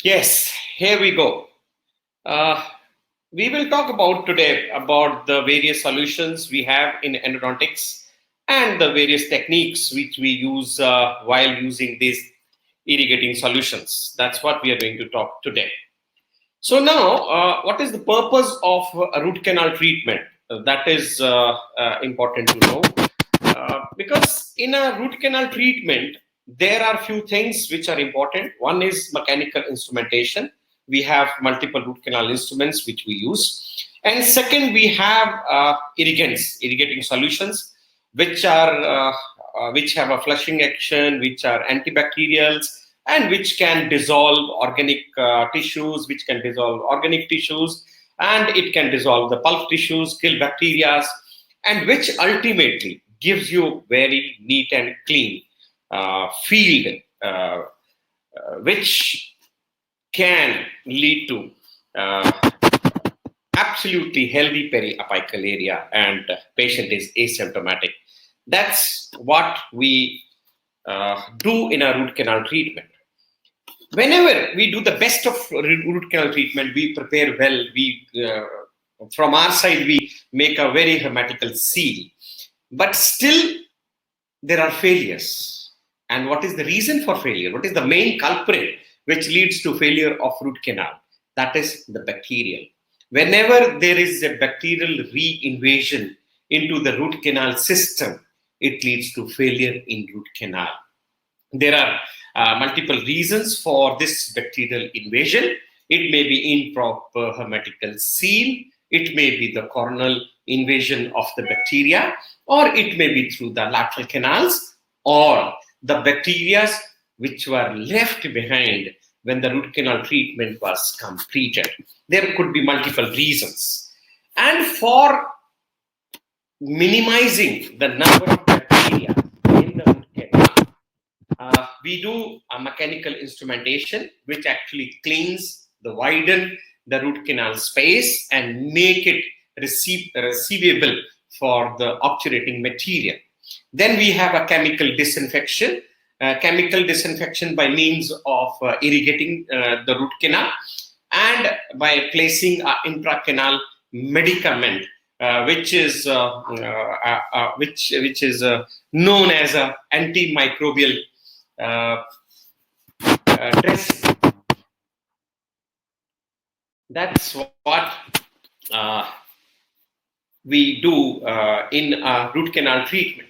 Yes, here we go. Uh, we will talk about today about the various solutions we have in endodontics and the various techniques which we use while using these irrigating solutions. That's what we are going to talk today. So now, what is the purpose of a root canal treatment? That is important to know because in a root canal treatment, there are few things which are important. One is mechanical instrumentation. We have multiple root canal instruments which we use, and second, we have irrigating solutions, which have a flushing action, which are antibacterials, and which can dissolve organic tissues, which can dissolve organic tissues, and it can dissolve the pulp tissues, kill bacteria, and which ultimately gives you very neat and clean field, which can lead to uh, absolutely healthy periapical area, and patient is asymptomatic. That's what we do in a root canal treatment. Whenever we do the best of root canal treatment, we prepare well. From our side, we make a very hermetical seal, but still there are failures. And what is the reason for failure? What is the main culprit which leads to failure of root canal? That is the bacterial. Whenever there is a bacterial re-invasion into the root canal system, it leads to failure in root canal. There are multiple reasons for this bacterial invasion. It may be improper hermetical seal, it may be the coronal invasion of the bacteria, or it may be through the lateral canals, or the bacteria which were left behind when the root canal treatment was completed. There could be multiple reasons. And for minimizing the number of bacteria in the root canal, we do a mechanical instrumentation which actually cleans the widen the root canal space and make it receivable for the obturating material. Then we have a chemical disinfection. Chemical disinfection by means of irrigating the root canal and by placing an intracanal medicament, which is known as a antimicrobial dressing. That's what uh, we do in a root canal treatment.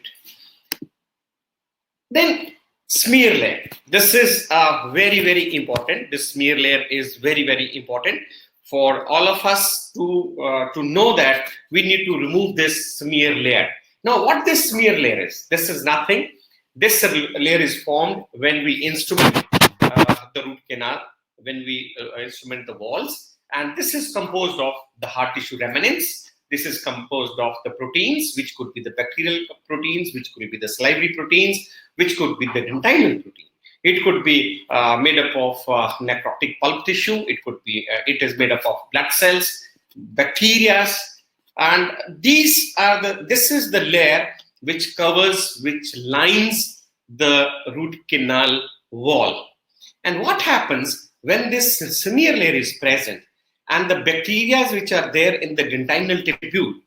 Then smear layer. This is very important. This smear layer is very important for all of us to know that we need to remove this smear layer. Now, what this smear layer is? This is nothing. This layer is formed when we instrument the root canal, when we instrument the walls, and this is composed of the hard tissue remnants. This is composed of the proteins, which could be the bacterial proteins, which could be the salivary proteins, which could be the dentinal protein. It could be made up of necrotic pulp tissue. It is made up of blood cells, bacteria, and this is the layer which lines the root canal wall. And what happens when this smear layer is present and the bacteria which are there in the dentinal tubule,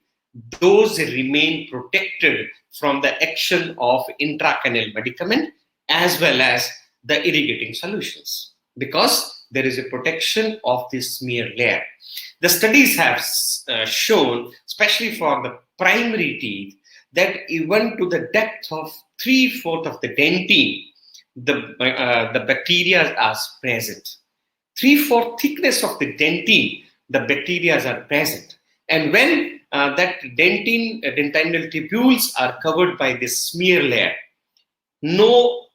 those remain protected from the action of intracanal medicament as well as the irrigating solutions, because there is a protection of this smear layer. The studies have shown, especially for the primary teeth, that even to the depth of 3/4 of the dentine, the bacteria are present. 3/4 thickness of the dentine, the bacteria are present. And when that dentinal tubules are covered by this smear layer, no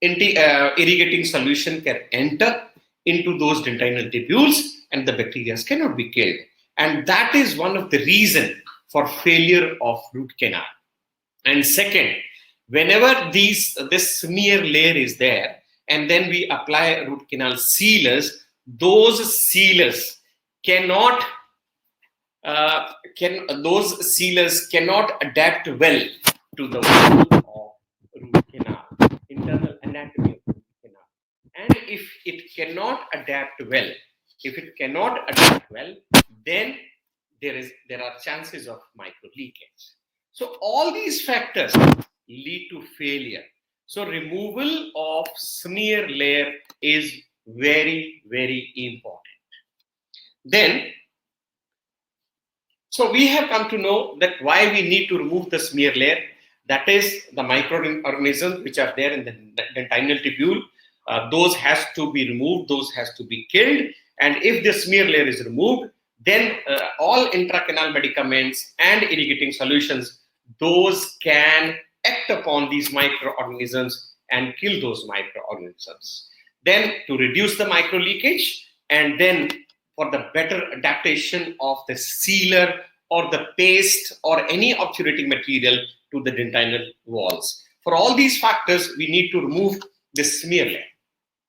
irrigating solution can enter into those dentinal tubules and the bacteria cannot be killed. And that is one of the reasons for failure of root canal. And second, whenever this smear layer is there and then we apply root canal sealers, those sealers cannot adapt well to the wall of root canal, internal anatomy of root canal. And if it cannot adapt well, then there are chances of micro leakage. So all these factors lead to failure. So removal of smear layer is very, very important. Then, so we have come to know that why we need to remove the smear layer. That is the microorganisms which are there in the dentinal tubule. Those has to be removed. Those has to be killed. And if the smear layer is removed, then all intracanal medicaments and irrigating solutions, those can act upon these microorganisms and kill those microorganisms. Then to reduce the micro leakage, and then for the better adaptation of the sealer or the paste or any obturating material to the dentinal walls. For all these factors, we need to remove this smear layer.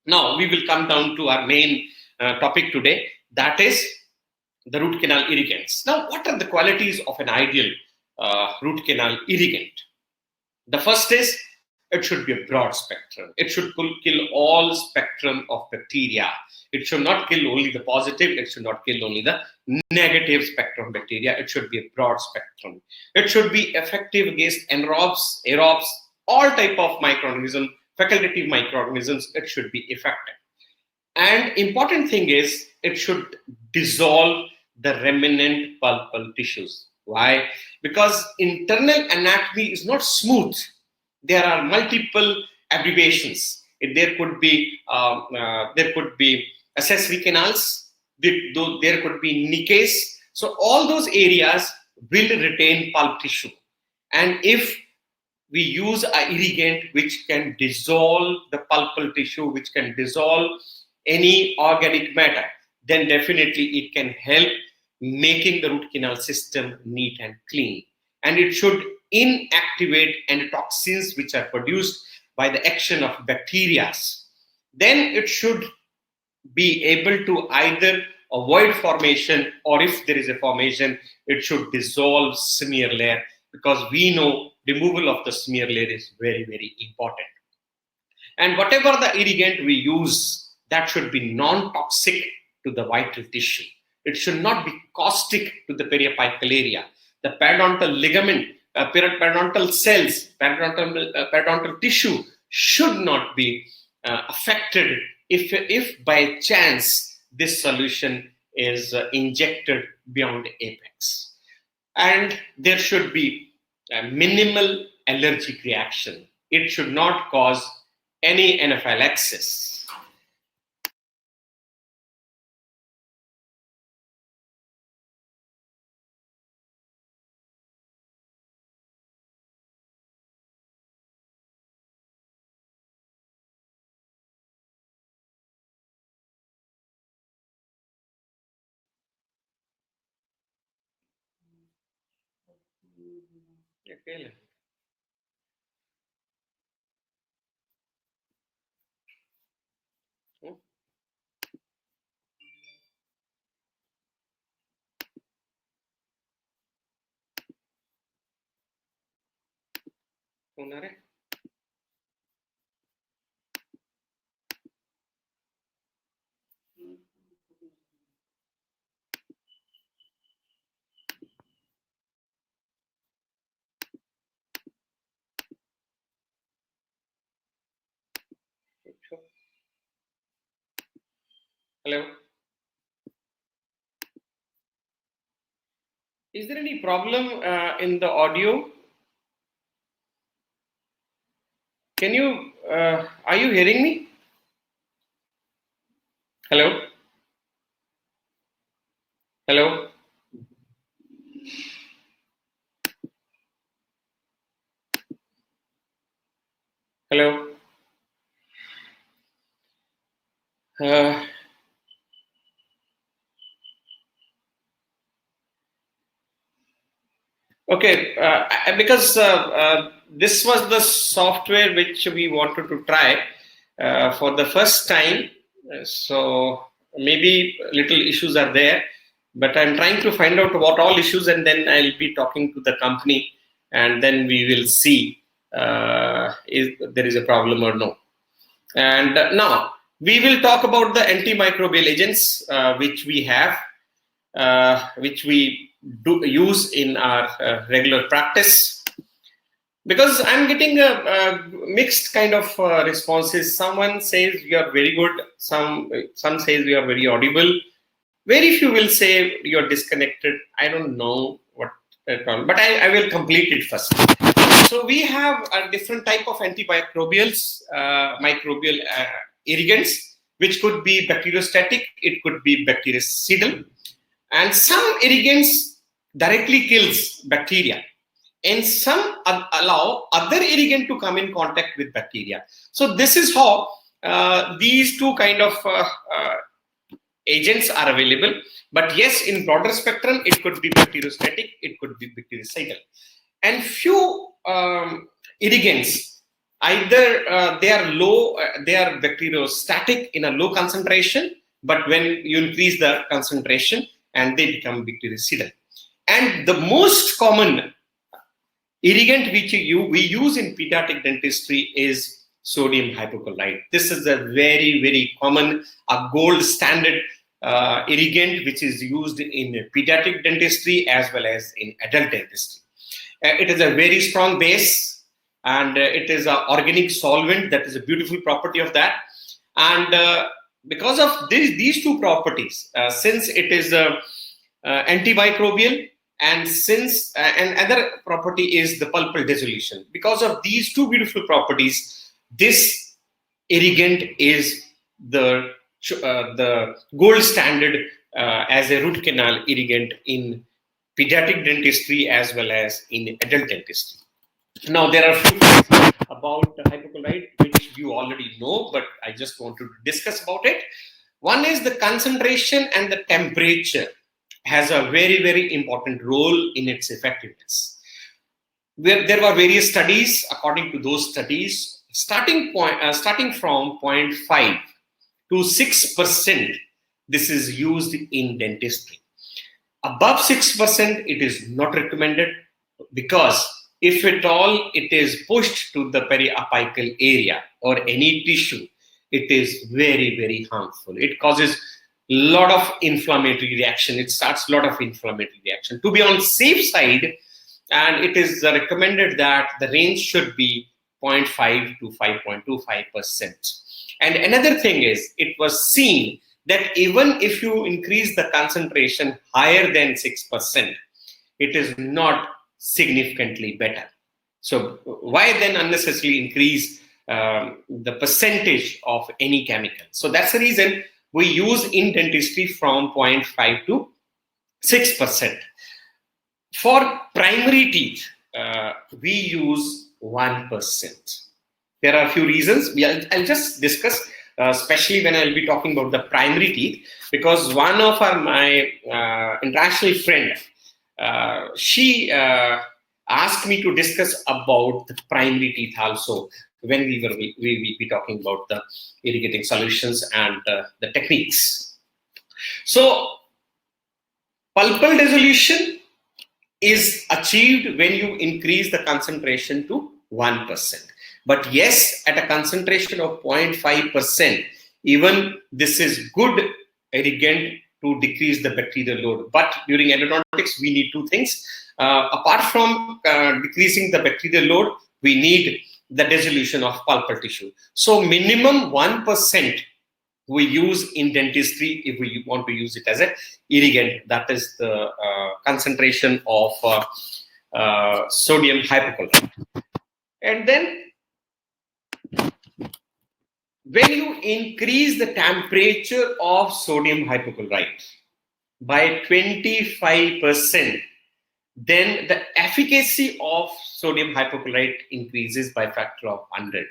Now, we will come down to our main topic today, that is the root canal irrigants. Now, what are the qualities of an ideal root canal irrigant? The first is it should be a broad spectrum. It should kill all spectrum of bacteria. It should not kill only the positive. It should not kill only the negative spectrum of bacteria. It should be a broad spectrum. It should be effective against anaerobes, aerobes, all type of microorganisms, facultative microorganisms. It should be effective. And important thing is it should dissolve the remnant pulpal tissues. Why? Because internal anatomy is not smooth. There are multiple abbreviations. There could be accessory canals. There could be niches. So all those areas will retain pulp tissue. And if we use an irrigant which can dissolve the pulpal tissue, which can dissolve any organic matter, then definitely it can help making the root canal system neat and clean. And it should inactivate endotoxins which are produced by the action of bacteria. Then it should be able to either avoid formation, or if there is a formation, it should dissolve smear layer, because we know removal of the smear layer is very, very important. And whatever the irrigant we use, that should be non-toxic to the vital tissue. It should not be caustic to the periapical area. The periodontal ligament, periodontal cells, periodontal tissue should not be affected if by chance this solution is injected beyond apex. And there should be a minimal allergic reaction. It should not cause any anaphylaxis. Okay. Hello. Is there any problem in the audio? Can you, are you hearing me? Hello? Hello? Hello? Okay, because this was the software which we wanted to try for the first time. So maybe little issues are there, but I'm trying to find out what all issues, and then I'll be talking to the company, and then we will see if there is a problem or no. And now, We will talk about the antimicrobial agents which we have, which we do use in our regular practice. Because I'm getting a mixed kind of responses. Someone says you are very good. Some says you are very audible. Very few will say you're disconnected. I don't know what, but I will complete it first. So we have a different type of antimicrobials, microbial irrigants, which could be bacteriostatic, it could be bactericidal, and some irrigants directly kills bacteria, and some allow other irrigant to come in contact with bacteria. So this is how these two kind of agents are available. But yes, in broader spectrum, it could be bacteriostatic, it could be bactericidal. And few irrigants, either they are low, they are bacteriostatic in a low concentration, but when you increase the concentration, and they become bactericidal. And the most common irrigant which we use in pediatric dentistry is sodium hypochlorite. This is a very, very common, a gold standard irrigant which is used in pediatric dentistry as well as in adult dentistry. It is a very strong base, and it is an organic solvent. That is a beautiful property of that. And because of these two properties, since it is antimicrobial, and since and other property is the pulpal dissolution, because of these two beautiful properties, this irrigant is the gold standard as a root canal irrigant in pediatric dentistry as well as in adult dentistry. Now, there are a few things about hypochlorite which you already know, but I just want to discuss about it. One is the concentration and the temperature has a very, very important role in its effectiveness. There were various studies. According to those studies, starting from 0.5 to 6%, this is used in dentistry. Above 6%, it is not recommended, because if at all it is pushed to the periapical area or any tissue, it is very, very harmful. It causes a lot of inflammatory reaction. It starts a lot of inflammatory reaction. To be on safe side, and it is recommended that the range should be 0.5 to 5.25%. And another thing is, it was seen that even if you increase the concentration higher than 6%, it is not significantly better. So why then unnecessarily increase the percentage of any chemical? So that's the reason we use in dentistry from 0.5 to 6%. For primary teeth, we use 1%. There are a few reasons. I'll just discuss, especially when I'll be talking about the primary teeth, because one of my international friend, she asked me to discuss about the primary teeth also when we will be talking about the irrigating solutions and the techniques. So pulpal dissolution is achieved when you increase the concentration to 1%. But yes, at a concentration of 0.5%, even this is good irrigant to decrease the bacterial load. But during endodontics, we need two things. Apart from decreasing the bacterial load, we need the dissolution of pulpal tissue. So minimum 1% we use in dentistry if we want to use it as an irrigant. That is the concentration of sodium hypochlorite. And then when you increase the temperature of sodium hypochlorite by 25%, then the efficacy of sodium hypochlorite increases by factor of 100.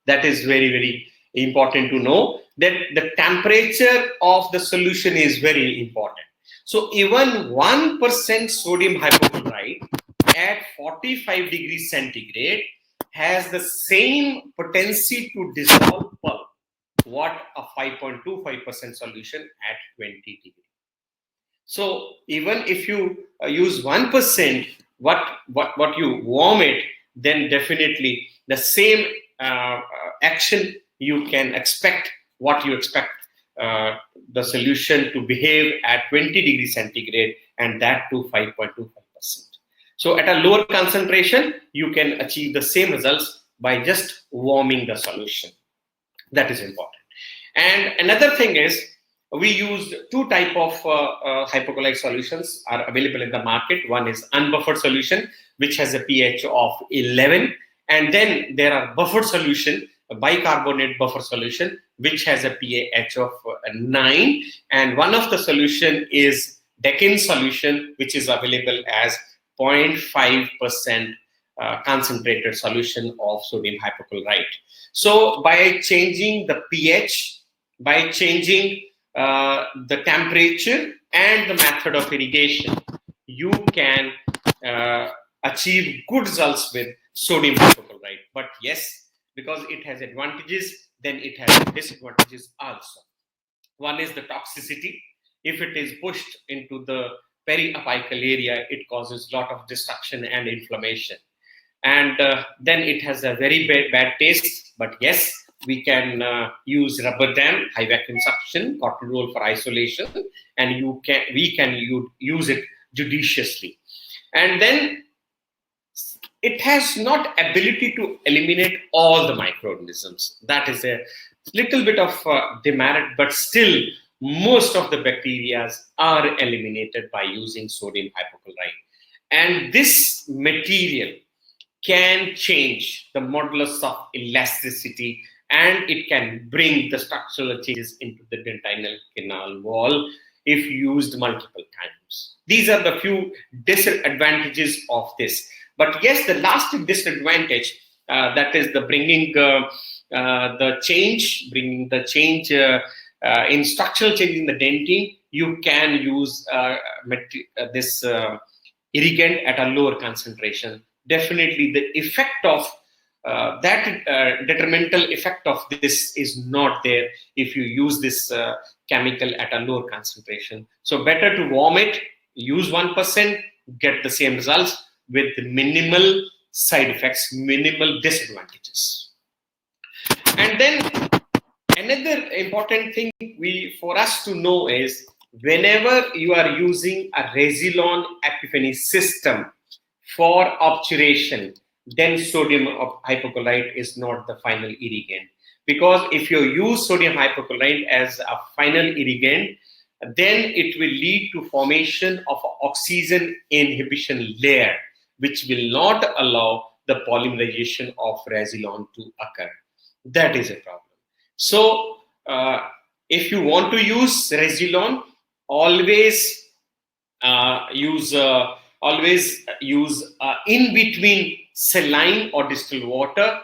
That is very, very important to know, that the temperature of the solution is very important. So even 1% sodium hypochlorite at 45 degrees centigrade has the same potency to dissolve pulp what a 5.25% solution at 20 degrees. So even if you use 1%, what you warm it, then definitely the same action you can expect what you expect the solution to behave at 20 degrees centigrade, and that to 5.25%. So at a lower concentration, you can achieve the same results by just warming the solution. That is important. And another thing is, we use two type of hypochlorite solutions are available in the market. One is unbuffered solution, which has a pH of 11, and then there are buffered solution, a bicarbonate buffer solution, which has a pH of 9, and one of the solution is Deccan solution, which is available as 0.5% concentrated solution of sodium hypochlorite. So by changing the pH, by changing the temperature and the method of irrigation, you can achieve good results with sodium hypochlorite. But yes, because it has advantages, then it has disadvantages also. One is the toxicity. If it is pushed into the periapical area, it causes a lot of destruction and inflammation. And then it has a very bad taste. But yes, we can use rubber dam, high vacuum suction, cotton roll for isolation, and we can use it judiciously. And then it has not ability to eliminate all the microorganisms. That is a little bit of demerit, but still most of the bacteria are eliminated by using sodium hypochlorite. And this material can change the modulus of elasticity, and it can bring the structural changes into the dentinal canal wall if used multiple times. These are the few disadvantages of this. But yes, the last disadvantage, that is the bringing the change in structural change in the dentine. You can use this irrigant at a lower concentration. Definitely the effect of detrimental effect of this is not there if you use this chemical at a lower concentration. So better to warm it, use 1%, get the same results with minimal side effects, minimal disadvantages. And then another important thing for us to know is, whenever you are using a Resilon Epiphany system for obturation, then sodium hypochlorite is not the final irrigant. Because if you use sodium hypochlorite as a final irrigant, then it will lead to formation of an oxygen inhibition layer, which will not allow the polymerization of Resilon to occur. That is a problem. So if you want to use Resilon, always use in between saline or distilled water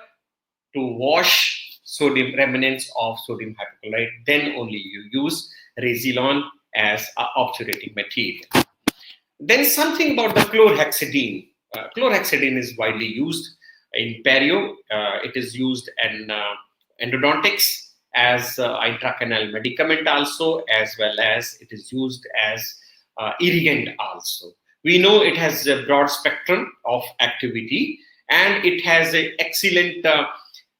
to wash sodium remnants of sodium hypochlorite. Then only you use Resilon as an obturating material. Then something about the chlorhexidine. Chlorhexidine is widely used in perio. It is used in endodontics as intracanal medicament also, as well as it is used as irrigant also. We know it has a broad spectrum of activity, and it has an excellent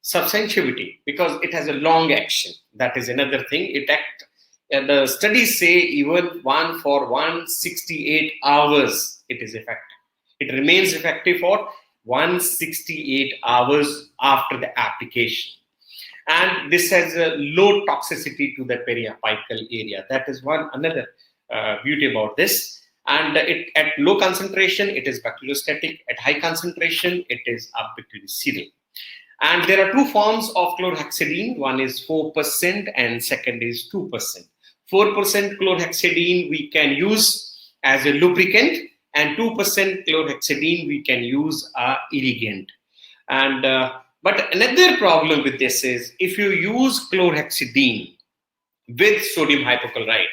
substantivity because it has a long action. That is another thing. The studies say even for 168 hours it is effective. It remains effective for 168 hours after the application. And this has a low toxicity to the periapical area. That is another beauty about this. And at low concentration, it is bacteriostatic. At high concentration, it is bactericidal. And there are two forms of chlorhexidine. One is 4% and second is 2%. 4% chlorhexidine we can use as a lubricant, and 2% chlorhexidine we can use as irrigant. And but another problem with this is, if you use chlorhexidine with sodium hypochlorite,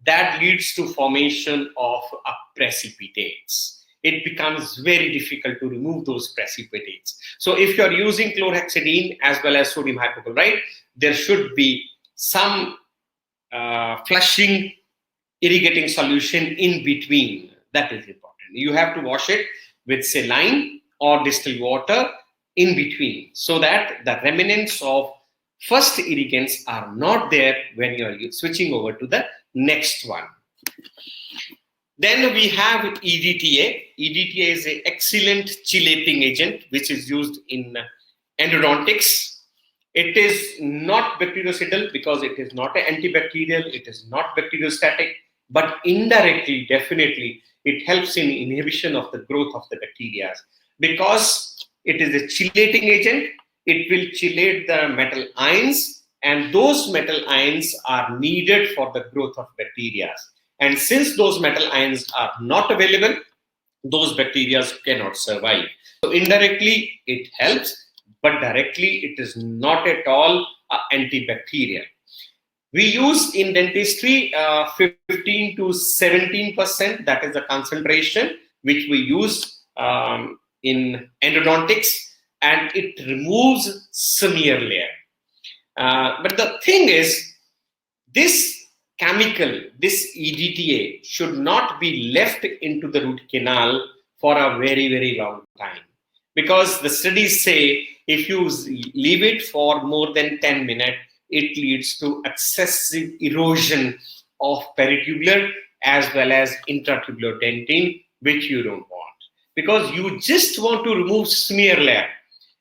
that leads to formation of precipitates. It becomes very difficult to remove those precipitates. So if you're using chlorhexidine as well as sodium hypochlorite, there should be some flushing irrigating solution in between. That is important. You have to wash it with saline or distilled water in between, so that the remnants of first irrigants are not there when you are switching over to the next one. Then we have EDTA. EDTA is an excellent chelating agent which is used in endodontics. It is not bactericidal because it is not an antibacterial, it is not bacteriostatic, but indirectly, definitely, it helps in inhibition of the growth of the bacteria. Because it is a chelating agent, it will chelate the metal ions, and those metal ions are needed for the growth of bacteria. And since those metal ions are not available, those bacteria cannot survive. So indirectly, it helps, but directly, it is not at all antibacterial. We use in dentistry 15 to 17%, that is the concentration which we use in endodontics, and it removes smear layer. But the thing is, this chemical, this EDTA, should not be left into the root canal for a very, very long time. Because the studies say if you leave it for more than 10 minutes, it leads to excessive erosion of peritubular as well as intratubular dentine, which you don't want. Because you just want to remove smear layer,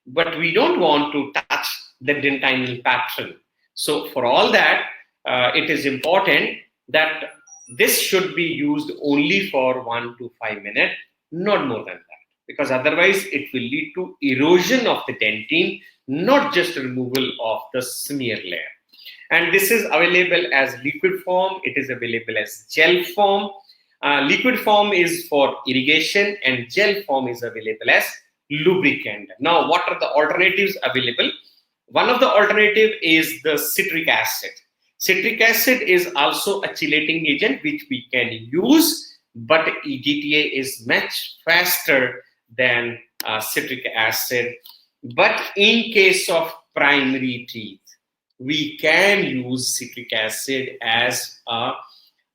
but we don't want to touch the dentinal pattern. So for all that, it is important that this should be used only for 1 to 5 minutes, not more than that. Because otherwise it will lead to erosion of the dentine, not just removal of the smear layer. And this is available as liquid form, it is available as gel form. Liquid form is for irrigation and gel form is available as lubricant. Now, what are the alternatives available? One of the alternative is the citric acid. Citric acid is also a chelating agent which we can use, but EDTA is much faster than citric acid. But in case of primary teeth, we can use citric acid as a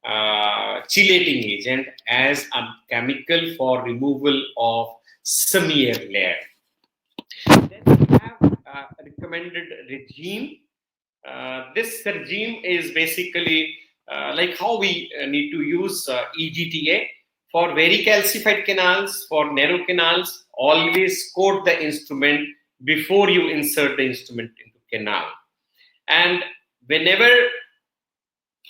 chelating agent, as a chemical for removal of smear layer. Then we have a recommended regime. This regime is basically like how we need to use EDTA. For very calcified canals, for narrow canals, always coat the instrument before you insert the instrument into canal. And whenever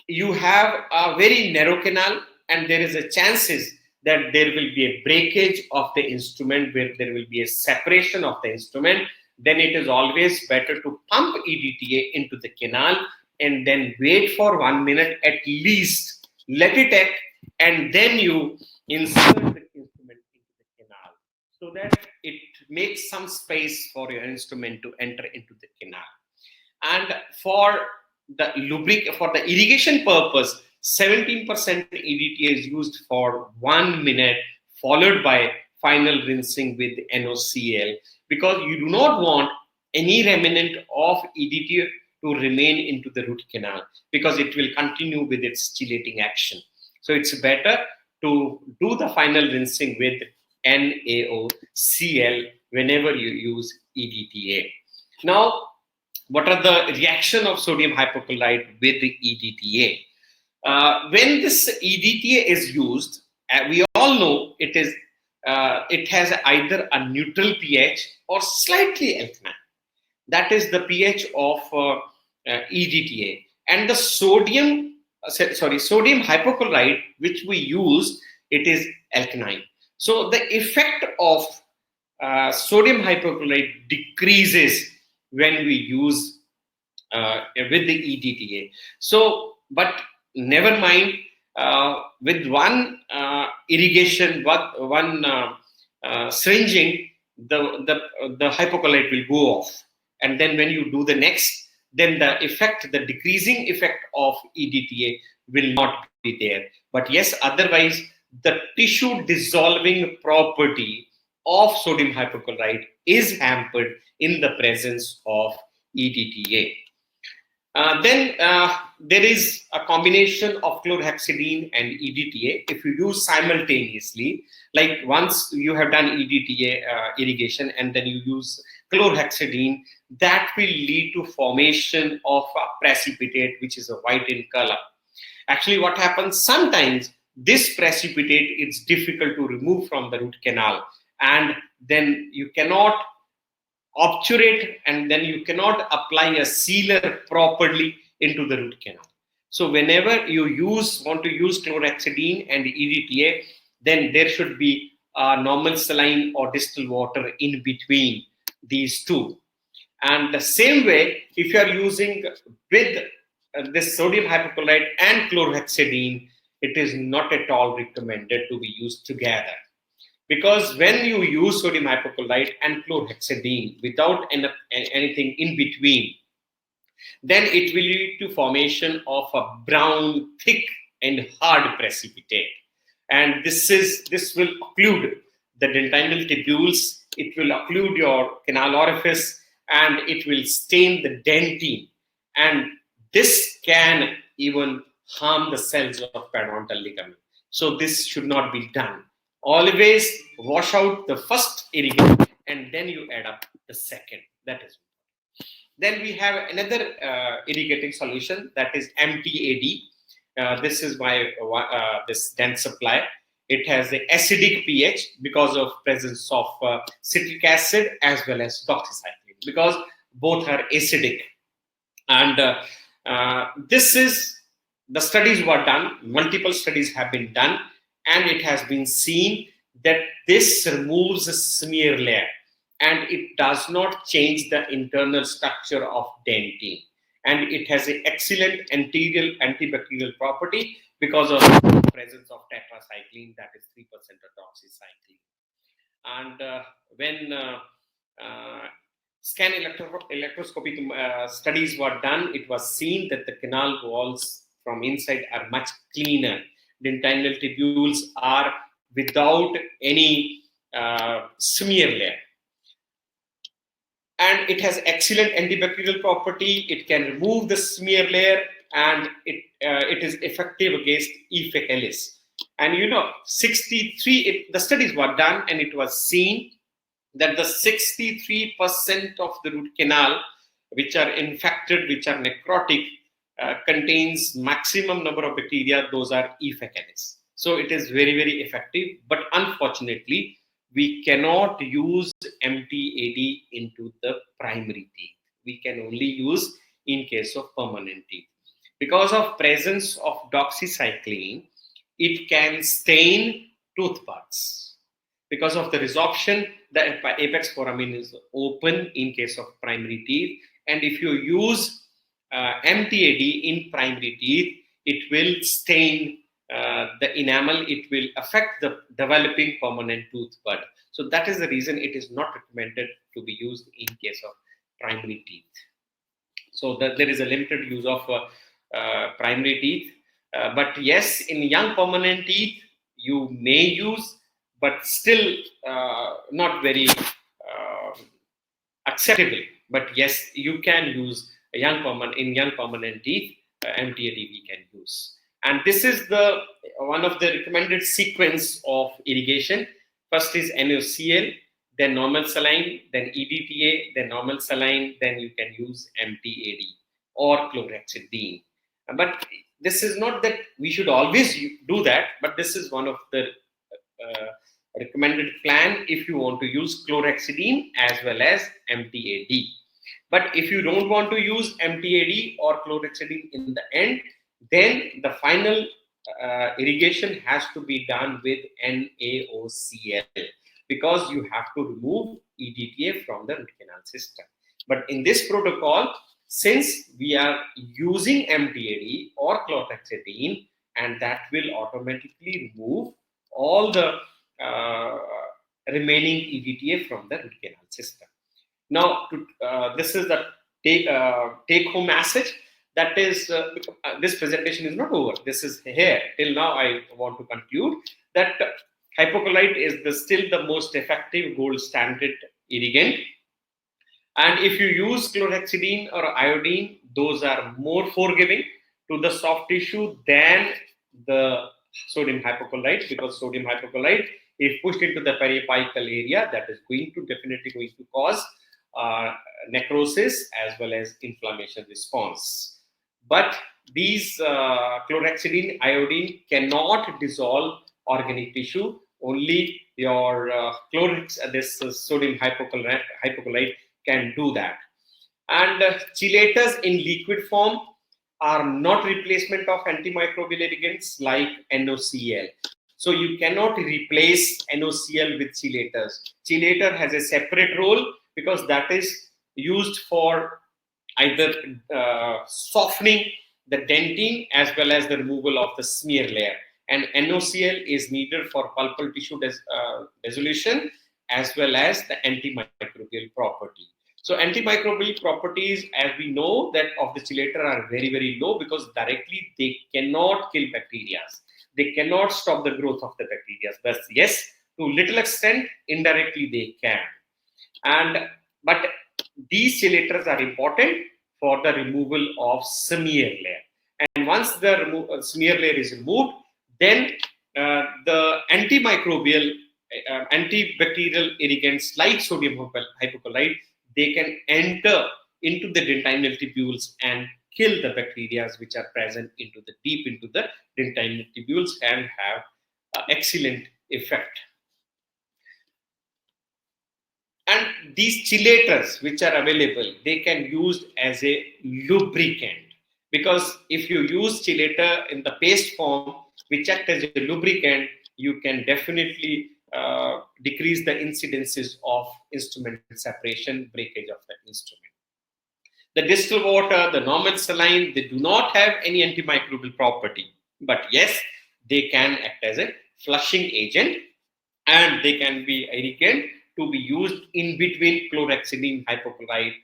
you have a very narrow canal and there is a chances that there will be a breakage of the instrument, where there will be a separation of the instrument, then it is always better to pump EDTA into the canal and then wait for 1 minute at least, let it act, and then you insert the instrument into the canal so that it makes some space for your instrument to enter into the canal. And for the irrigation purpose, 17% EDTA is used for 1 minute, followed by final rinsing with NOCl, because you do not want any remnant of EDTA to remain into the root canal, because it will continue with its chelating action. So it's better to do the final rinsing with NaOCl whenever you use EDTA. Now, what are the reaction of sodium hypochlorite with the EDTA? When this EDTA is used, we all know it has either a neutral pH or slightly alkaline. That is the pH of EDTA. And the sodium hypochlorite which we use, it is alkaline. So the effect of sodium hypochlorite decreases when we use with the EDTA. So, but never mind, with one irrigation, one syringing, the hypochlorite will go off. And then when you do the next, then the decreasing effect of EDTA will not be there. But yes, otherwise, the tissue dissolving property of sodium hypochlorite is hampered in the presence of EDTA. Then there is a combination of chlorhexidine and EDTA. If you use simultaneously, like once you have done EDTA irrigation and then you use chlorhexidine, that will lead to formation of a precipitate which is a white in color. Actually, what happens sometimes, this precipitate is difficult to remove from the root canal, and then you cannot obturate, and then you cannot apply a sealer properly into the root canal. So whenever you want to use chlorhexidine and EDTA, then there should be normal saline or distilled water in between these two. And the same way, if you are using with this sodium hypochlorite and chlorhexidine, it is not at all recommended to be used together. Because when you use sodium hypochlorite and chlorhexidine without anything in between, then it will lead to formation of a brown, thick and hard precipitate. And this will occlude the dentinal tubules, it will occlude your canal orifice, and it will stain the dentine. And this can even harm the cells of periodontal ligament. So this should not be done. Always wash out the first irrigant and then you add up the second. That is. Then we have another irrigating solution, that is MTAD. This is my this dent supply. It has the acidic pH because of presence of citric acid as well as doxycycline, because both are acidic. And this is, the studies were done, multiple studies have been done, and it has been seen that this removes a smear layer and it does not change the internal structure of dentine. And it has an excellent anterior antibacterial property because of the presence of tetracycline, that is 3% of doxycycline. And when scan electroscopic studies were done, it was seen that the canal walls from inside are much cleaner. Dentinal tubules are without any smear layer. And it has excellent antibacterial property. It can remove the smear layer, and it is effective against E. faecalis. And you know, the studies were done, and it was seen that the 63% of the root canal which are infected, which are necrotic, contains maximum number of bacteria. Those are E. faecalis. So it is very, very effective. But unfortunately, we cannot use MTAD into the primary teeth. We can only use in case of permanent teeth. Because of presence of doxycycline, it can stain tooth buds. Because of the resorption, the apex foramen is open in case of primary teeth. And if you use MTAD in primary teeth, it will stain the enamel, it will affect the developing permanent tooth bud. So that is the reason it is not recommended to be used in case of primary teeth. So there is a limited use of primary teeth. But yes, in young permanent teeth, you may use, but still not very acceptable. But yes, you can use in young permanent teeth, MTAD we can use. And this is the one of the recommended sequence of irrigation. First is NaCl, then normal saline, then EDTA, then normal saline, then you can use MTAD or chlorhexidine. But this is not that we should always do that, but this is one of the recommended plan if you want to use chlorhexidine as well as MTAD. But if you don't want to use MTAD or chlorhexidine in the end, then the final irrigation has to be done with NaOCl, because you have to remove EDTA from the root canal system. But in this protocol, since we are using MTAD or chlorhexidine, and that will automatically remove all the remaining EDTA from the root canal system. Now, this is the take-home message. That is, this presentation is not over. This is here. Till now, I want to conclude that hypochlorite is still the most effective gold standard irrigant. And if you use chlorhexidine or iodine, those are more forgiving to the soft tissue than the sodium hypochlorite, because sodium hypochlorite, if pushed into the periapical area, that is definitely going to cause necrosis as well as inflammation response. But these chlorhexidine, iodine cannot dissolve organic tissue. Only your this sodium hypochlorite can do that. And chelators in liquid form are not replacement of antimicrobial irrigants like NOCl. So you cannot replace NOCl with chelators. Chelator has a separate role because that is used for either softening the dentin as well as the removal of the smear layer. And NOCl is needed for pulpal tissue dissolution as well as the antimicrobial property. So antimicrobial properties, as we know, that of the chelator are very, very low because directly they cannot kill bacteria. They cannot stop the growth of the bacteria. But yes, to little extent, indirectly they can. And but these chelators are important for the removal of smear layer. And once the smear layer is removed, then the antimicrobial, antibacterial irrigants like sodium hypochlorite, they can enter into the dentinal tubules and kill the bacteria which are present into the deep into the dentinal tubules and have excellent effect. And these chelators which are available, they can used as a lubricant, because if you use chelator in the paste form which act as a lubricant, you can definitely decrease the incidences of instrument separation, breakage of the instrument. The distilled water, the normal saline, they do not have any antimicrobial property, but yes, they can act as a flushing agent, and they can be irrigant to be used in between chlorhexidine, hypochlorite,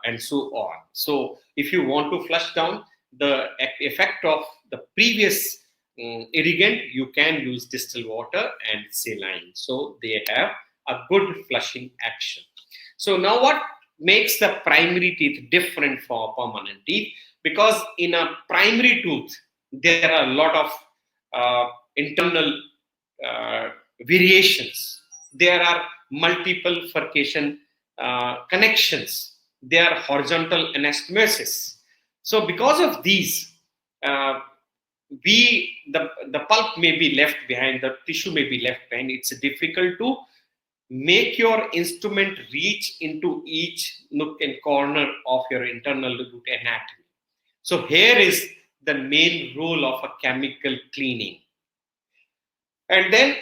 and so on. So if you want to flush down the effect of the previous irrigant, you can use distilled water and saline. So they have a good flushing action. So now what makes the primary teeth different for permanent teeth? Because in a primary tooth, there are a lot of internal variations. There are multiple furcation connections. There are horizontal anastomosis. So because of these, the pulp may be left behind, the tissue may be left behind. It's difficult to make your instrument reach into each nook and corner of your internal root anatomy. So here is the main role of a chemical cleaning. And then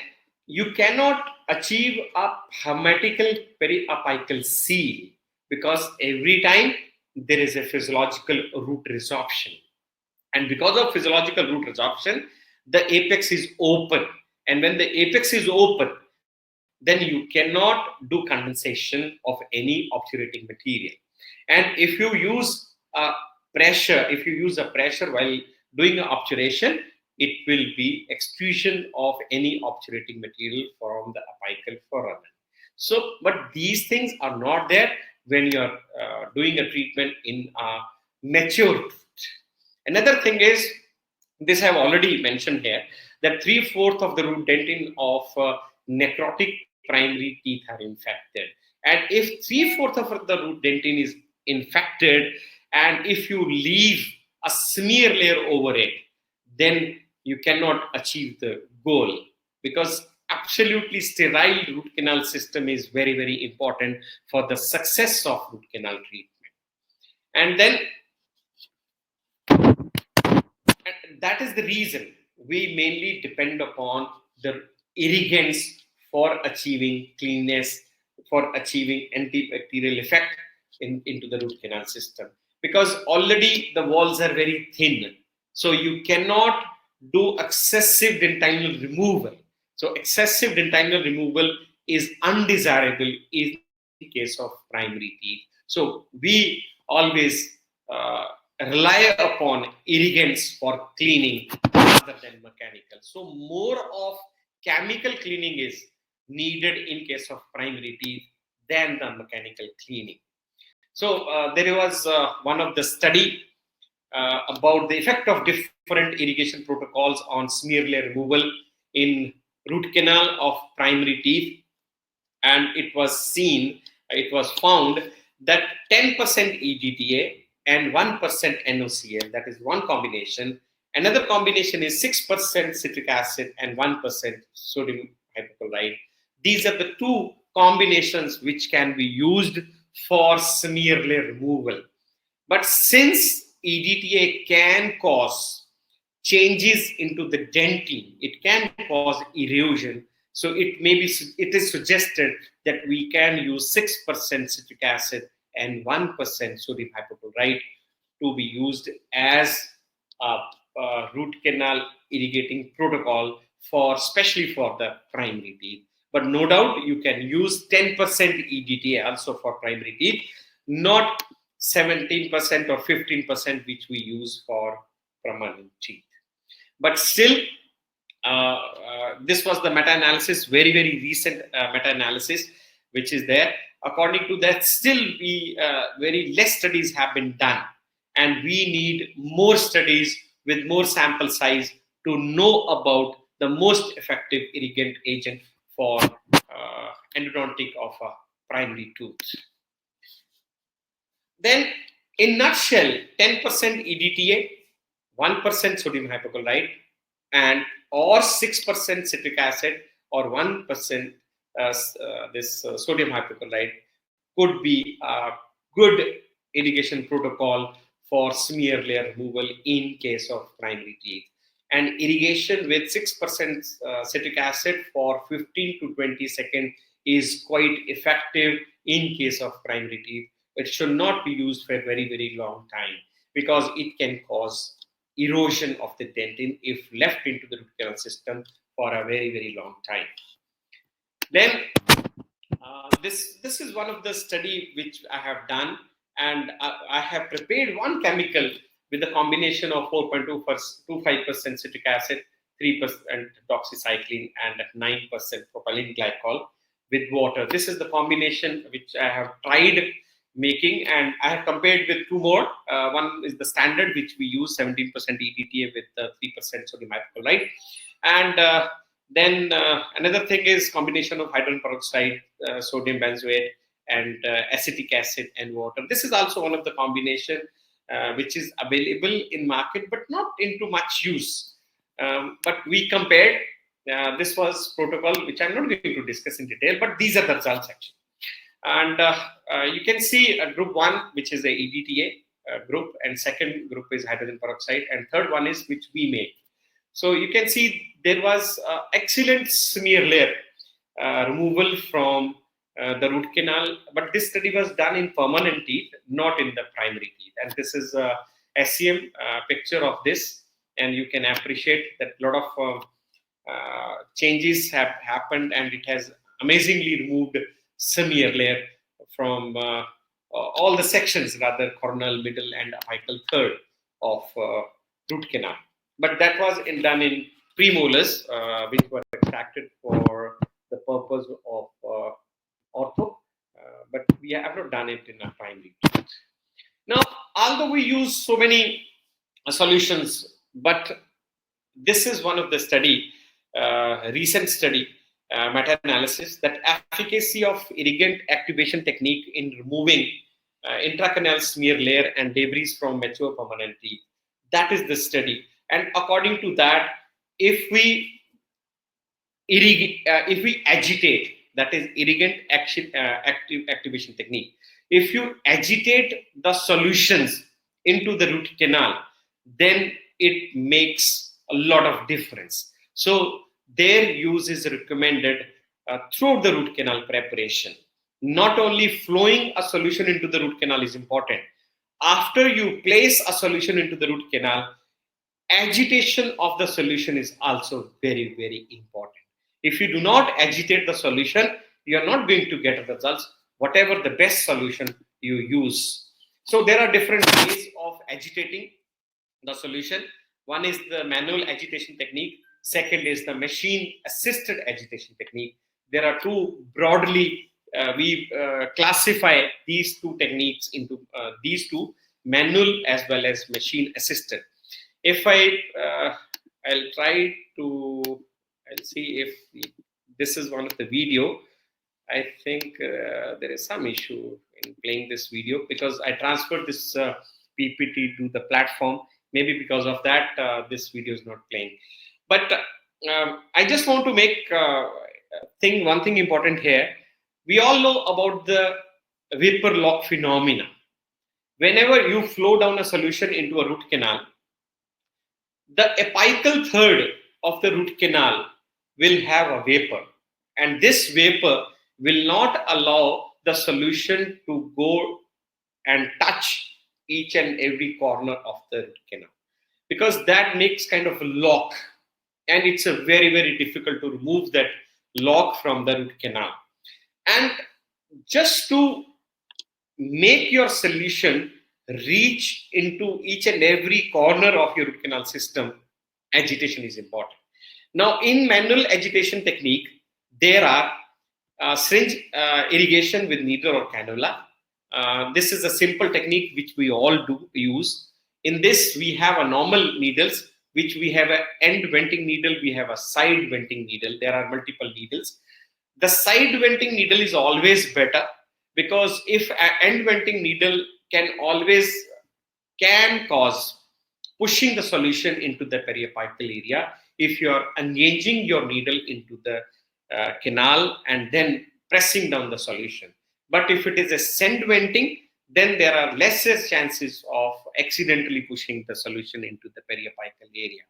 you cannot achieve a hermetical periapical seal because every time there is a physiological root resorption. And because of physiological root resorption, the apex is open. And when the apex is open, then you cannot do condensation of any obturating material. And if you use a pressure while doing an obturation, it will be extrusion of any obturating material from the apical foramen. So, but these things are not there when you're doing a treatment in a mature tooth. Another thing is, this I have already mentioned here, that 3/4 of the root dentin of necrotic primary teeth are infected. And if 3/4 of the root dentin is infected, and if you leave a smear layer over it, then you cannot achieve the goal, because absolutely sterile root canal system is very, very important for the success of root canal treatment. And then that is the reason we mainly depend upon the irrigants for achieving cleanness, for achieving antibacterial effect into the root canal system, because already the walls are very thin. So you cannot do excessive dentinal removal. So excessive dentinal removal is undesirable in case of primary teeth. So we always rely upon irrigants for cleaning rather than mechanical. So more of chemical cleaning is needed in case of primary teeth than the mechanical cleaning. So there was one of the study about the effect of different irrigation protocols on smear layer removal in root canal of primary teeth, and it was seen it was found that 10% EDTA and 1% NOCl, that is one combination. Another combination is 6% citric acid and 1% sodium hypochlorite. These are the two combinations which can be used for smear layer removal. But since EDTA can cause changes into the dentine, it can cause erosion. So it is suggested that we can use 6% citric acid and 1% sodium hypochlorite to be used as a root canal irrigating protocol for especially for the primary teeth. But no doubt you can use 10% EDTA also for primary teeth, not 17% or 15% which we use for permanent teeth. But still, this was the meta-analysis, very, very recent meta-analysis, which is there. According to that, still very less studies have been done, and we need more studies with more sample size to know about the most effective irrigant agent for endodontic of a primary tooth. Then, in nutshell, 10% EDTA, 1% sodium hypochlorite, and or 6% citric acid or 1% sodium hypochlorite could be a good irrigation protocol for smear layer removal in case of primary teeth. And irrigation with 6% citric acid for 15 to 20 seconds is quite effective in case of primary teeth. It should not be used for a very, very long time because it can cause erosion of the dentin if left into the root canal system for a very, very long time. Then this is one of the study which I have done, and I have prepared one chemical with a combination of 4.25% citric acid, 3% doxycycline, and 9% propylene glycol with water. This is the combination which I have tried making, and I have compared with two more. One is the standard, which we use 17% EDTA with 3% sodium hypochlorite, and then another thing is combination of hydrogen peroxide, sodium benzoate, and acetic acid and water. This is also one of the combination which is available in market, but not into much use. But we compared. This was protocol which I'm not going to discuss in detail, but these are the results actually. And you can see group 1, which is the EDTA group, and second group is hydrogen peroxide, and third one is which we made. So you can see there was excellent smear layer removal from the root canal, but this study was done in permanent teeth, not in the primary teeth. And this is a SEM picture of this, and you can appreciate that a lot of changes have happened, and it has amazingly removed smear layer from all the sections, rather coronal, middle, and apical third of root canal. But that was done in premolars, which were extracted for the purpose of ortho, but we have not done it in a primary tooth. Now, although we use so many solutions, but this is one of the study, recent study, meta-analysis, that efficacy of irrigant activation technique in removing intracanal smear layer and debris from mature permanent teeth. That is the study. And according to that, if we agitate, that is irrigant activation technique, if you agitate the solutions into the root canal, then it makes a lot of difference. So their use is recommended through the root canal preparation. Not only flowing a solution into the root canal is important. After you place a solution into the root canal, agitation of the solution is also very, very important. If you do not agitate the solution, you are not going to get results, whatever the best solution you use. So there are different ways of agitating the solution. One is the manual agitation technique. Second is the machine assisted agitation technique. There are two broadly, we classify these two techniques into these two, manual as well as machine assisted. If I'll try to, I'll see if this is one of the video. I think there is some issue in playing this video because I transferred this PPT to the platform. Maybe because of that, this video is not playing. But I just want to make one thing important here. We all know about the vapor lock phenomena. Whenever you flow down a solution into a root canal, the apical third of the root canal will have a vapor, and this vapor will not allow the solution to go and touch each and every corner of the root canal, because that makes kind of a lock, and it's a very difficult to remove that lock from the root canal. And just to make your solution reach into each and every corner of your root canal system, agitation is important. Now, in manual agitation technique, there are syringe irrigation with needle or cannula. This is a simple technique which we all do use. In this, we have a normal needles, which we have an end venting needle, we have a side venting needle. There are multiple needles. The side venting needle is always better, because if an end venting needle can cause pushing the solution into the periapical area if you are engaging your needle into the canal and then pressing down the solution. But if it is a send venting, then there are lesser chances of accidentally pushing the solution into the periapical area.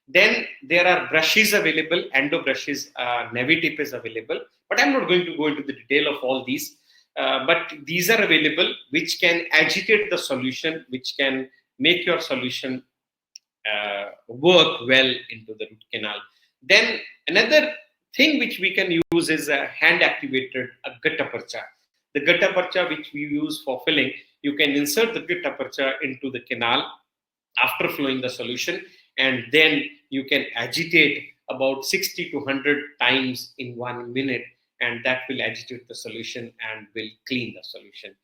Then there are brushes available, endo brushes, navy tip is available, but I'm not going to go into the detail of all these. But these are available, which can agitate the solution, which can make your solution work well into the root canal. Then another thing which we can use is a hand activated gutta percha. The gutta percha which we use for filling, you can insert the gutta percha into the canal after flowing the solution, and then you can agitate about 60 to 100 times in 1 minute, and that will agitate the solution and will clean the solution.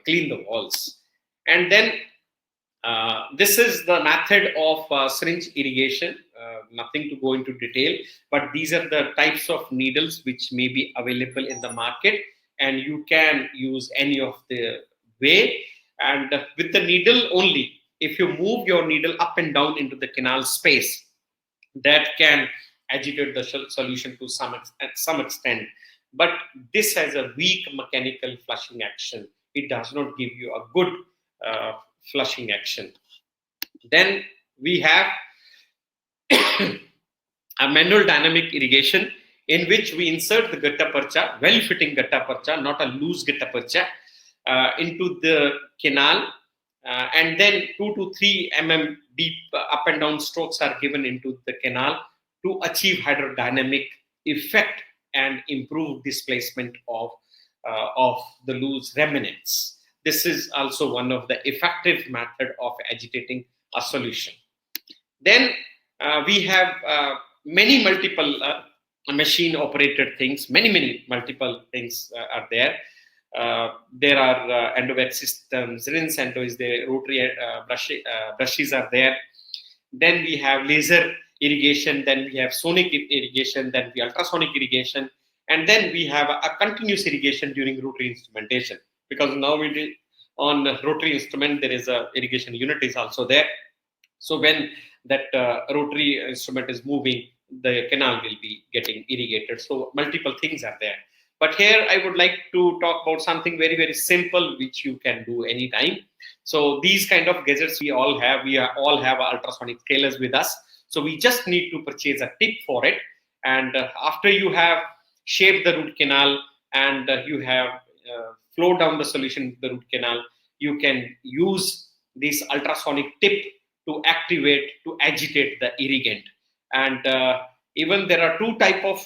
Clean the walls. And then this is the method of syringe irrigation. Nothing to go into detail, but these are the types of needles which may be available in the market, and you can use any of the way. And with the needle only, if you move your needle up and down into the canal space, that can agitate the solution to some extent. But this has a weak mechanical flushing action. It does not give you a good flushing action. Then we have a manual dynamic irrigation, in which we insert the gutta percha, well-fitting gutta percha, not a loose gutta percha, into the canal, and then 2 to 3 mm deep up and down strokes are given into the canal to achieve hydrodynamic effect and improve displacement of the loose remnants. This is also one of the effective method of agitating a solution. Then we have many multiple machine operated things. Many multiple things are there. There are endovec systems, rinse endo is there, rotary brushes are there. Then we have laser irrigation, then we have sonic irrigation, then we ultrasonic irrigation, and then we have a continuous irrigation during rotary instrumentation, because now on rotary instrument there is a irrigation unit is also there. So when that rotary instrument is moving, the canal will be getting irrigated. So multiple things are there. But here I would like to talk about something very simple, which you can do anytime. So these kind of gadgets we all have. We all have ultrasonic scalers with us. So we just need to purchase a tip for it. And after you have shaped the root canal and you have flowed down the solution to the root canal, you can use this ultrasonic tip to agitate the irrigant. And even there are two type of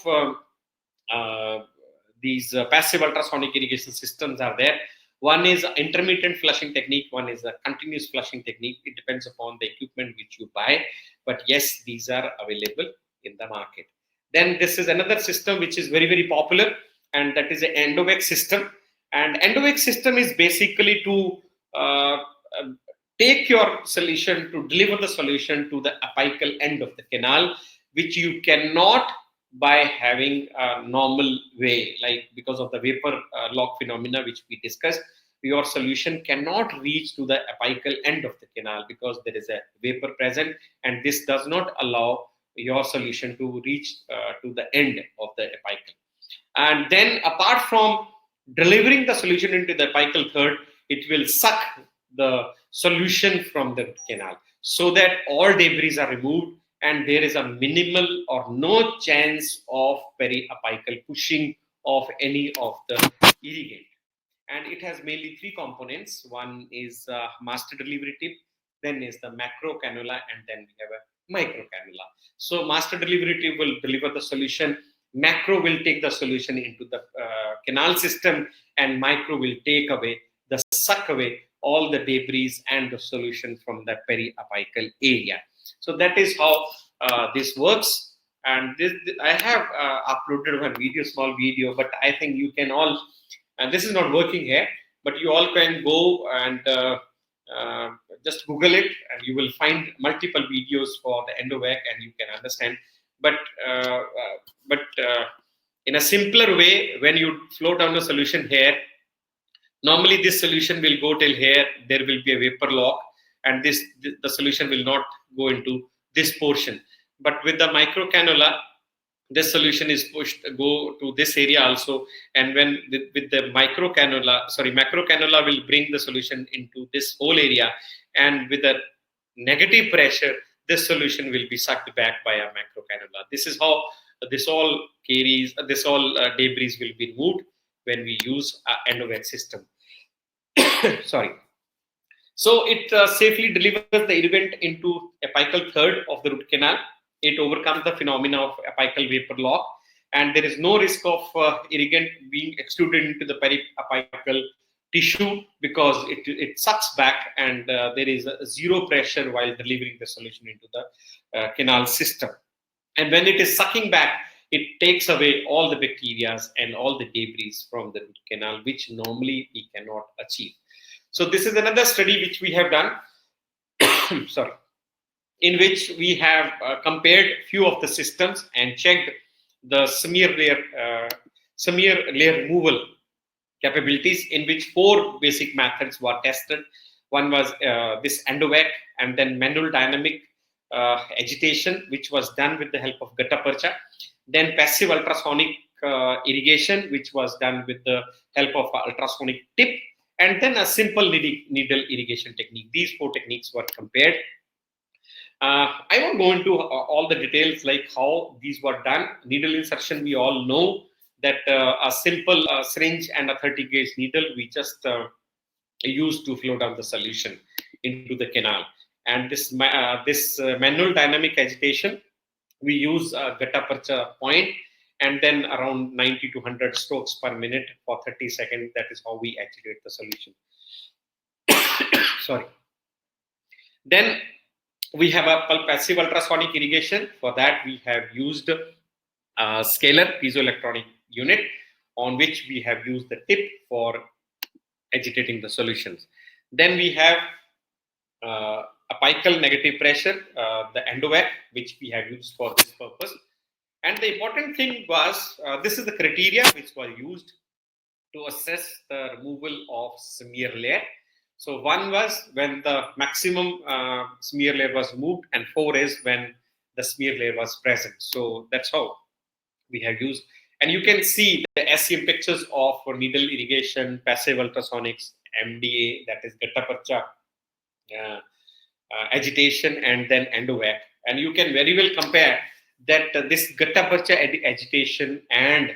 these passive ultrasonic irrigation systems are there. One is intermittent flushing technique, one is a continuous flushing technique. It depends upon the equipment which you buy, but yes, these are available in the market. Then this is another system which is very popular, and that is an endovec system. And endovec system is basically to take your solution, to deliver the solution to the apical end of the canal, which you cannot by having a normal way, like because of the vapor lock phenomena which we discussed, your solution cannot reach to the apical end of the canal because there is a vapor present, and this does not allow your solution to reach to the end of the apical. And then apart from delivering the solution into the apical third, it will suck the solution from the root canal so that all debris are removed and there is a minimal or no chance of periapical pushing of any of the irrigant. And it has mainly three components. One is master delivery tip, then is the macro cannula, and then we have a micro cannula. So master delivery tip will deliver the solution, macro will take the solution into the canal system, and micro will take away the suck away all the debris and the solution from the periapical area. So that is how this works. And this, I have uploaded one video, small video, but I think you can all, and this is not working here, but you all can go and uh, just Google it, and you will find multiple videos for the endovac, and you can understand. But uh, uh, but in a simpler way, when you flow down the solution here, normally this solution will go till here. There will be a vapor lock, and the solution will not go into this portion. But with the micro cannula, this solution is pushed go to this area also, and when with the macro cannula will bring the solution into this whole area, and with the negative pressure this solution will be sucked back by a macro cannula. This is how this all debris will be removed when we use endovac system. Sorry. So it safely delivers the irrigant into apical third of the root canal. It overcomes the phenomena of apical vapor lock, and there is no risk of irrigant being extruded into the periapical tissue because it sucks back, and there is zero pressure while delivering the solution into the canal system. And when it is sucking back, it takes away all the bacteria and all the debris from the root canal, which normally we cannot achieve. So this is another study which we have done. Sorry, in which we have compared few of the systems and checked the smear layer removal capabilities, in which four basic methods were tested. One was this endovac, and then manual dynamic agitation, which was done with the help of gutta percha. Then passive ultrasonic irrigation, which was done with the help of ultrasonic tip, and then a simple needle irrigation technique. These four techniques were compared. I won't go into all the details like how these were done. Needle insertion, we all know that a simple syringe and a 30 gauge needle we just use to flow down the solution into the canal. And this manual dynamic agitation, we use a gutta percha point, and then around 90 to 100 strokes per minute for 30 seconds. That is how we agitate the solution. Sorry. Then we have a passive ultrasonic irrigation. For that, we have used a scalar piezoelectronic unit on which we have used the tip for agitating the solutions. Then we have apical negative pressure, the endovac, which we have used for this purpose. And the important thing was, this is the criteria which were used to assess the removal of smear layer. So one was when the maximum smear layer was removed, and 4 is when the smear layer was present. So that's how we have used. And you can see the SEM pictures of needle irrigation, passive ultrasonics, MDA, that is gutta percha agitation, and then endovac. And you can very well compare that this gutta percha agitation and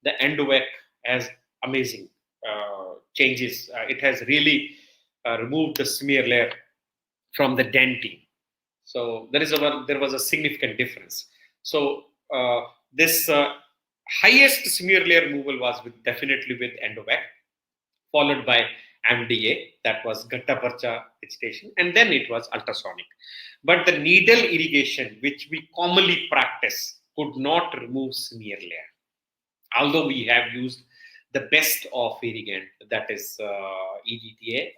the endovac has amazing changes. It has really removed the smear layer from the dentin. So there was a significant difference. So this highest smear layer removal was definitely with endovac, followed by MDA, that was gutta percha agitation, and then it was ultrasonic. But the needle irrigation, which we commonly practice, could not remove smear layer, although we have used the best of irrigant, that is EDTA,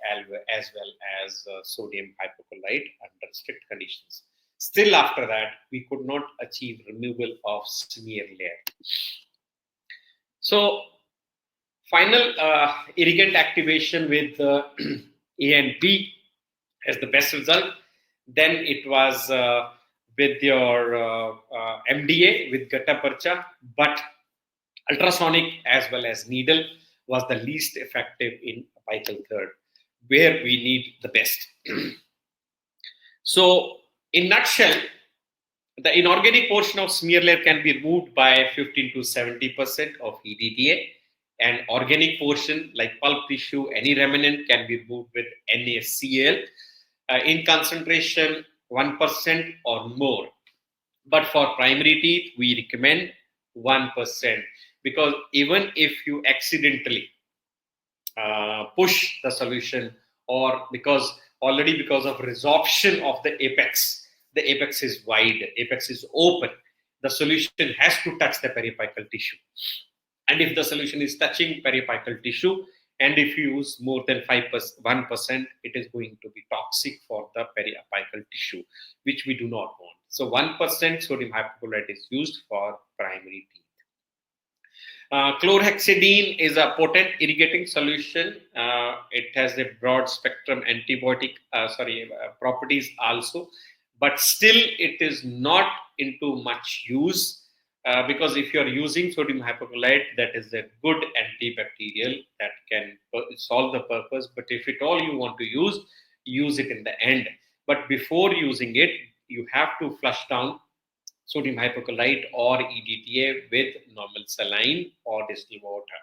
as well as sodium hypochlorite under strict conditions. Still after that, we could not achieve removal of smear layer. So final irrigant activation with A and B as the best result. Then it was with your MDA with Gutta Percha, but ultrasonic as well as needle was the least effective in apical third, where we need the best. So, in nutshell, the inorganic portion of smear layer can be removed by 15 to 70% of EDTA, and organic portion like pulp tissue, any remnant can be removed with NaCl in concentration 1% or more. But for primary teeth, we recommend 1% because even if you accidentally push the solution, or because of resorption of the apex is wide, apex is open, the solution has to touch the periapical tissue. And if the solution is touching periapical tissue, and if you use more than 1%, it is going to be toxic for the periapical tissue, which we do not want. So 1% sodium hypochlorite is used for primary teeth. Chlorhexidine is a potent irrigating solution. It has a broad spectrum antibiotic properties also, but still it is not into much use because if you are using sodium hypochlorite, that is a good antibacterial that can solve the purpose. But if at all you want to use it in the end. But before using it, you have to flush down sodium hypochlorite or EDTA with normal saline or distilled water.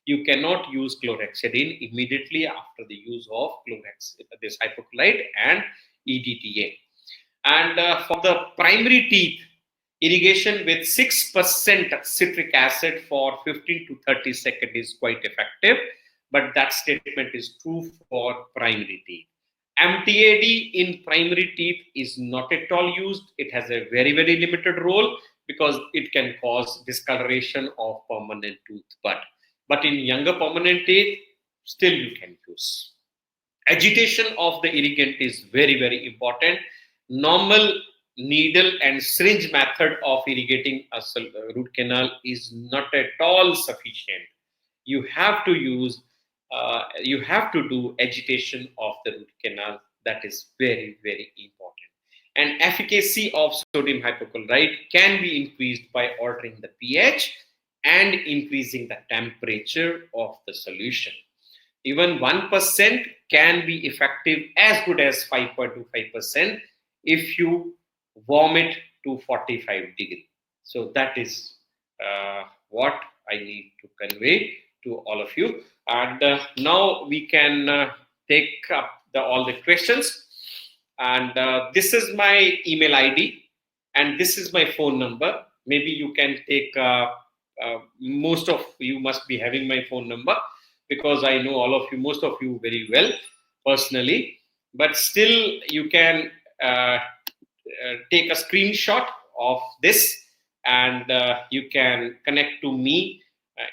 You cannot use chlorhexidine immediately after the use of this hypochlorite and EDTA. And for the primary teeth, irrigation with 6% citric acid for 15 to 30 seconds is quite effective, but that statement is true for primary teeth. MTAD in primary teeth is not at all used. It has a very, very limited role because it can cause discoloration of permanent tooth. But in younger permanent teeth, still you can use. Agitation of the irrigant is very, very important. Normal needle and syringe method of irrigating a root canal is not at all sufficient. You have to you have to do agitation of the root canal. That is very, very important. And efficacy of sodium hypochlorite can be increased by altering the pH and increasing the temperature of the solution. Even 1% can be effective as good as 5.25% if you warm it to 45 degree. So that is what I need to convey to all of you. And now we can take up all the questions. And this is my email ID and this is my phone number. Maybe you can take, most of you must be having my phone number because I know all of you, most of you very well personally, but still you can take a screenshot of this and you can connect to me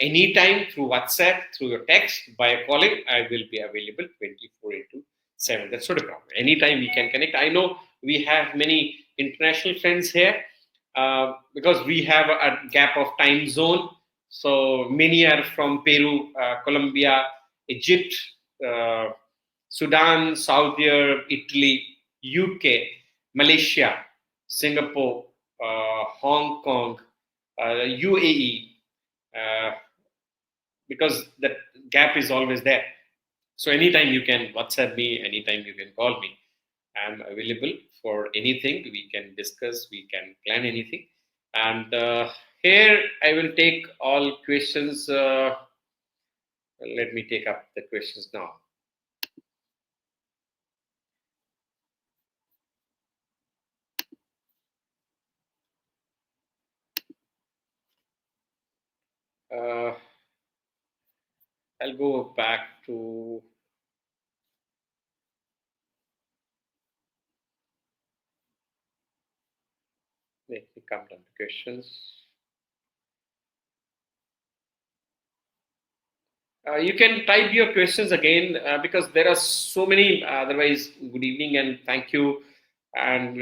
anytime through WhatsApp, through your text, by calling. I will be available 24/7. That's not a problem. Anytime we can connect. I know we have many international friends here because we have a gap of time zone. So many are from Peru, Colombia, Egypt, Sudan, Saudi Arabia, Italy, UK, Malaysia, Singapore, Hong Kong, UAE, uh, because that gap is always there. So anytime you can WhatsApp me, anytime you can call me. I'm available for anything. We can discuss, we can plan anything. And here I will take all questions. Let me take up the questions now. I'll go back to let me come down to questions. You can type your questions again because there are so many. Otherwise, good evening and thank you. And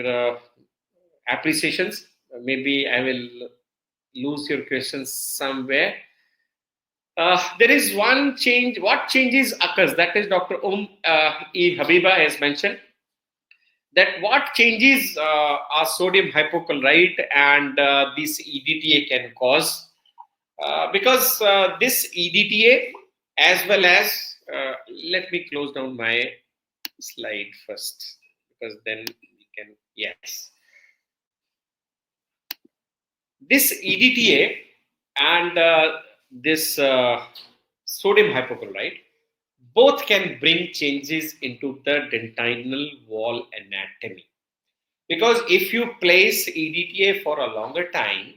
appreciations. Maybe I will lose your questions somewhere. There is one change. What changes occurs? That is Dr. E. Habiba has mentioned that what changes are sodium hypochlorite and this EDTA can cause. Because this EDTA as well as, let me close down my slide first because then we can, yes. This EDTA and this sodium hypochlorite both can bring changes into the dentinal wall anatomy. Because if you place EDTA for a longer time,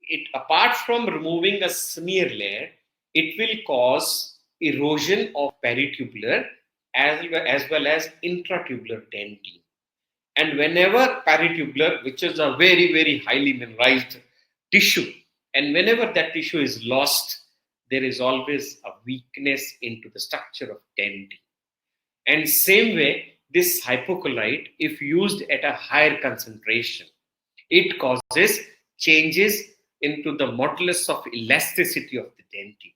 it apart from removing a smear layer, it will cause erosion of peritubular as well as intratubular dentine. And whenever peritubular, which is a very, very highly mineralized tissue, and whenever that tissue is lost, there is always a weakness into the structure of dentine. And same way, this hypochlorite, if used at a higher concentration, it causes changes into the modulus of elasticity of the dentine.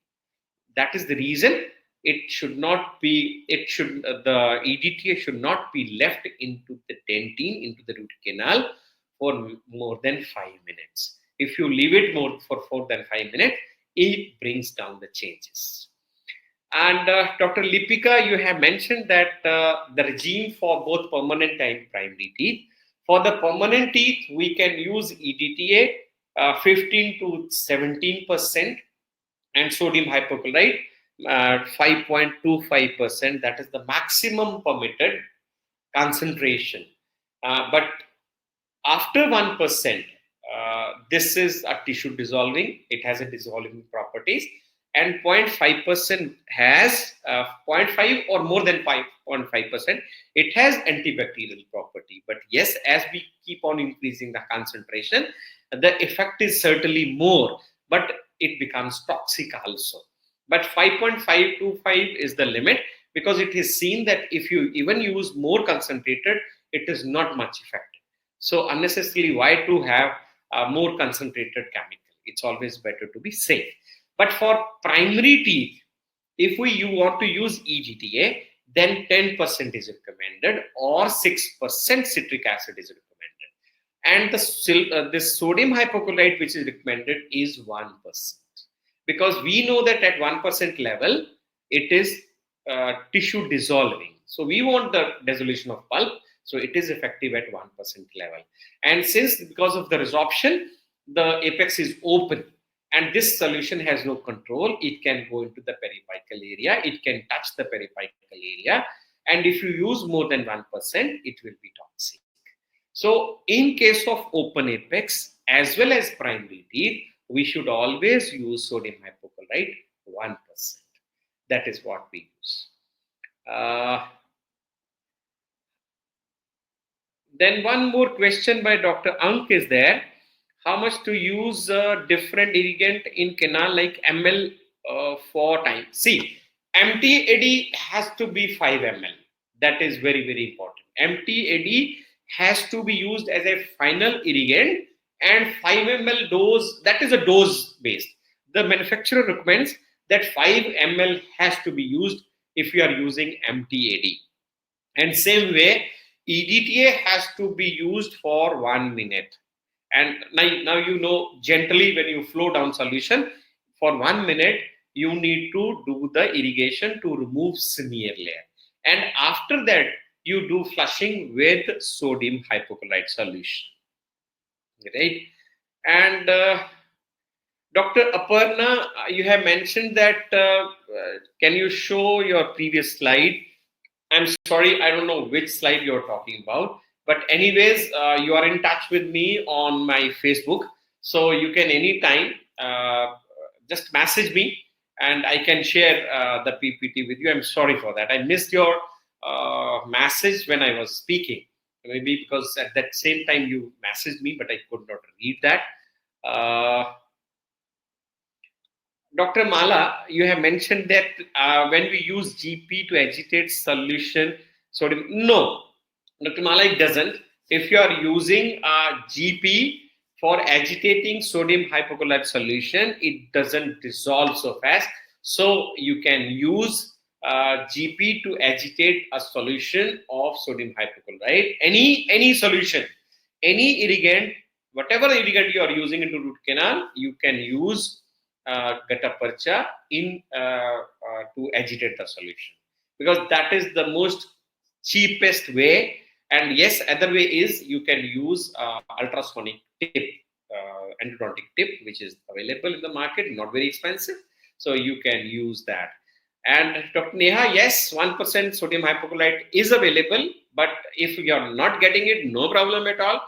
That is the reason it should not be, the EDTA should not be left into the dentine, into the root canal for more than 5 minutes. If you leave it for more than 5 minutes, it brings down the changes. And Dr. Lipika, you have mentioned that the regime for both permanent and primary teeth. For the permanent teeth, we can use EDTA 15 to 17% and sodium hypochlorite 5.25%. That is the maximum permitted concentration. But after 1%, this is a tissue dissolving. It has a dissolving properties. And 0.5% has 0.5 or more than 5.5%. It has antibacterial property. But yes, as we keep on increasing the concentration, the effect is certainly more, but it becomes toxic also. But 5.525 is the limit because it is seen that if you even use more concentrated, it is not much effective. So unnecessarily, why to have more concentrated chemical? It's always better to be safe. But for primary teeth, if you want to use EDTA, then 10% is recommended or 6% citric acid is recommended. And this sodium hypochlorite which is recommended is 1%. Because we know that at 1% level, it is tissue dissolving. So we want the dissolution of pulp. So it is effective at 1% level. And since because of the resorption, the apex is open and this solution has no control, it can go into the periapical area. It can touch the periapical area. And if you use more than 1%, it will be toxic. So in case of open apex as well as primary teeth, we should always use sodium hypochlorite 1%. That is what we use. Then one more question by Dr. Ank is there. How much to use different irrigant in canal like ml for time? See, MTAD has to be 5 ml. That is very, very important. MTAD has to be used as a final irrigant and 5 ml dose, that is a dose based. The manufacturer recommends that 5 ml has to be used if you are using MTAD. And same way, EDTA has to be used for 1 minute. And now you know, gently when you flow down solution, for 1 minute, you need to do the irrigation to remove smear layer. And after that, you do flushing with sodium hypochlorite solution. Right? And Dr. Aparna, you have mentioned that, can you show your previous slide? I'm sorry, I don't know which slide you're talking about. But anyways, you are in touch with me on my Facebook. So you can anytime just message me and I can share the PPT with you. I'm sorry for that. I missed your message when I was speaking. Maybe because at that same time you messaged me, but I could not read that. Dr. Mala, you have mentioned that when we use GP to agitate solution sodium, no, Dr. Mala, it doesn't. if you are using a GP for agitating sodium hypochlorite solution, it doesn't dissolve so fast. So you can use GP to agitate a solution of sodium hypochlorite. Any solution, any irrigant, whatever irrigant you are using into root canal, you can use gutta percha in to agitate the solution, because that is the most cheapest way. And yes, other way is you can use ultrasonic tip, endodontic tip, which is available in the market, not very expensive. So you can use that. And Dr. Neha, yes, 1% sodium hypochlorite is available, but if you are not getting it, no problem at all.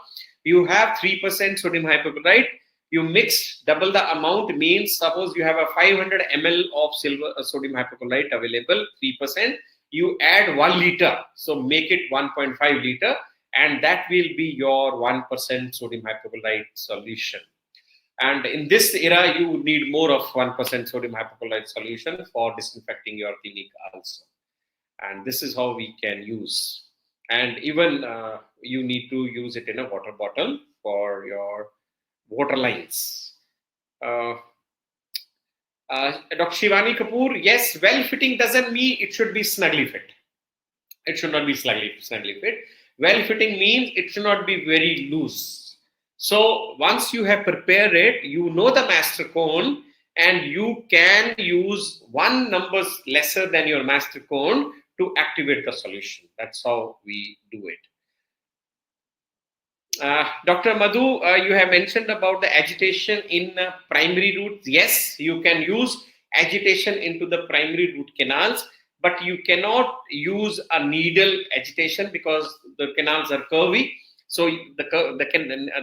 You have 3% sodium hypochlorite. You mix double the amount, means suppose you have a 500 ml of silver sodium hypochlorite available, 3%. You add 1 liter, so make it 1.5 liter, and that will be your 1% sodium hypochlorite solution. And in this era, you need more of 1% sodium hypochlorite solution for disinfecting your clinic also. And this is how we can use. And even you need to use it in a water bottle for your water lines. Dr. Shivani Kapoor, yes, well fitting doesn't mean it should be snugly fit. It should not be snugly fit. Well fitting means it should not be very loose. So once you have prepared it, you know the master cone, and you can use one numbers lesser than your master cone to activate the solution. That's how we do it. Dr. Madhu, you have mentioned about the agitation in primary roots. Yes, you can use agitation into the primary root canals, but you cannot use a needle agitation because the canals are curvy. So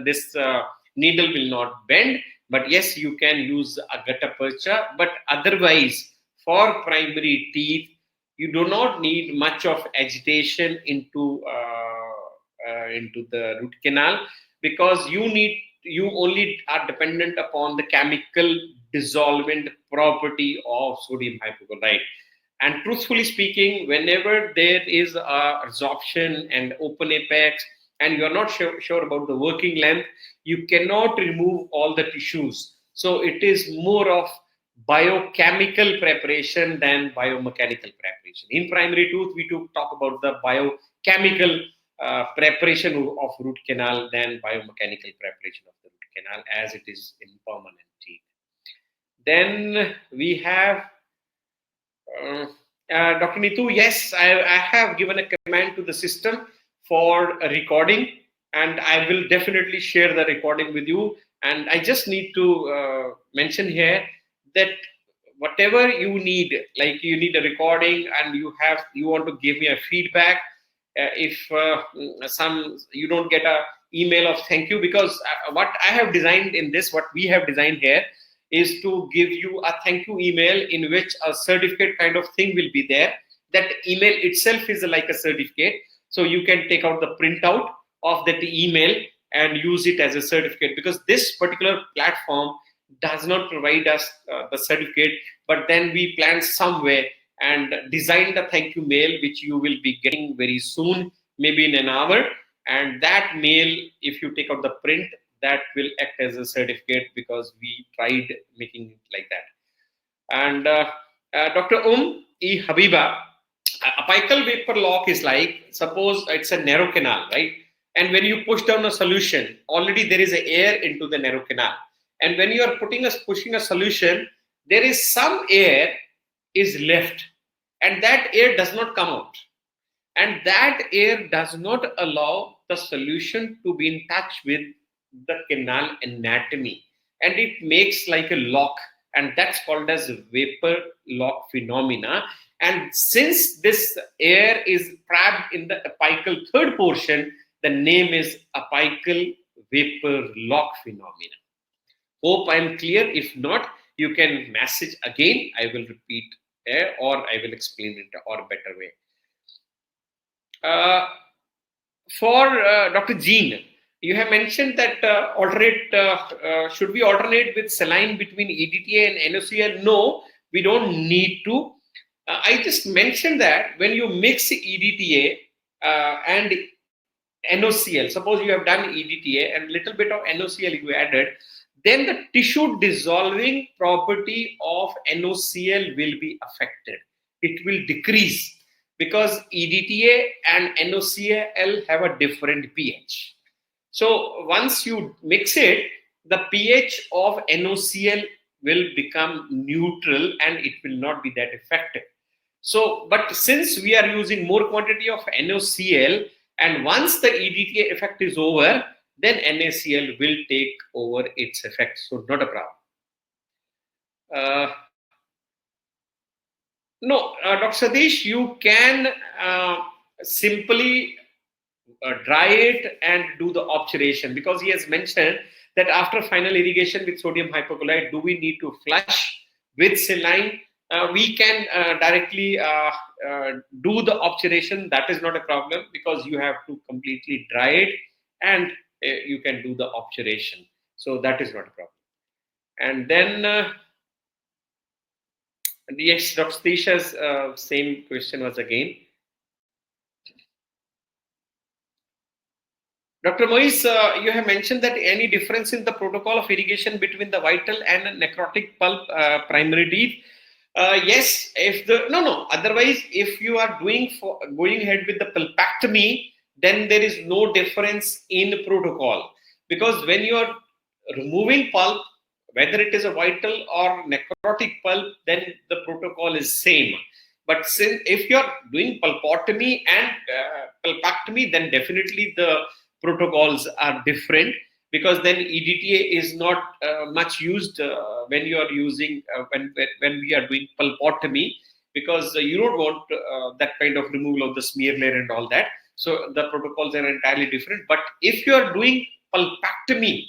this needle will not bend. But yes, you can use a gutta percha. But otherwise, for primary teeth, you do not need much of agitation into the root canal, because you only are dependent upon the chemical dissolvent property of sodium hypochlorite. And truthfully speaking, whenever there is a absorption and open apex, and you are not sure about the working length, you cannot remove all the tissues. So it is more of biochemical preparation than biomechanical preparation. In primary tooth, we talk about the biochemical preparation of root canal than biomechanical preparation of the root canal, as it is in permanent teeth. Then we have Dr. Nitu. Yes, I have given a command to the system for a recording, and I will definitely share the recording with you. And I just need to mention here that whatever you need, like you need a recording and you want to give me a feedback, if you don't get a email of thank you, because what I have designed in this, what we have designed here, is to give you a thank you email in which a certificate kind of thing will be there. That email itself is like a certificate, so you can take out the printout of that email and use it as a certificate, because this particular platform does not provide us the certificate, but then we plan somewhere and design the thank you mail, which you will be getting very soon, maybe in an hour. And that mail, if you take out the print, that will act as a certificate, because we tried making it like that. And Dr. E. Habiba, apical vapor lock is like, suppose it's a narrow canal, right? And when you push down a solution, already there is a air into the narrow canal. And when you are pushing a solution, there is some air is left, and that air does not come out. And that air does not allow the solution to be in touch with the canal anatomy, and it makes like a lock, and that's called as vapor lock phenomena. And since this air is trapped in the apical third portion, the name is apical vapor lock phenomena. Hope I'm clear. If not, you can message again. I will repeat or I will explain it or a better way. For Dr. Jean, you have mentioned that should we alternate with saline between EDTA and NaCl? No, we don't need to. I just mentioned that when you mix EDTA and NOCL, suppose you have done EDTA and little bit of NOCL you added, then the tissue dissolving property of NOCL will be affected. It will decrease because EDTA and NOCL have a different pH. So once you mix it, the pH of NOCL will become neutral and it will not be that effective. So, but since we are using more quantity of NOCL, and once the EDTA effect is over, then NaCl will take over its effect. So, not a problem. Uh, no, Dr. Satish, you can simply dry it and do the obturation, because he has mentioned that after final irrigation with sodium hypochlorite, do we need to flush with saline? We can directly do the obturation. That is not a problem, because you have to completely dry it and you can do the obturation. So that is not a problem. And then yes, Dr. Tisha's same question was again. Dr. Moise, you have mentioned that any difference in the protocol of irrigation between the vital and necrotic pulp primary teeth? Yes, if the no. Otherwise, if you are going ahead with the pulpectomy, then there is no difference in protocol, because when you are removing pulp, whether it is a vital or necrotic pulp, then the protocol is same. But since if you are doing pulpotomy and pulpectomy, then definitely the protocols are different, because then EDTA is not much used when you are using when we are doing pulpotomy, because you don't want that kind of removal of the smear layer and all that. So the protocols are entirely different. But if you are doing pulpectomy,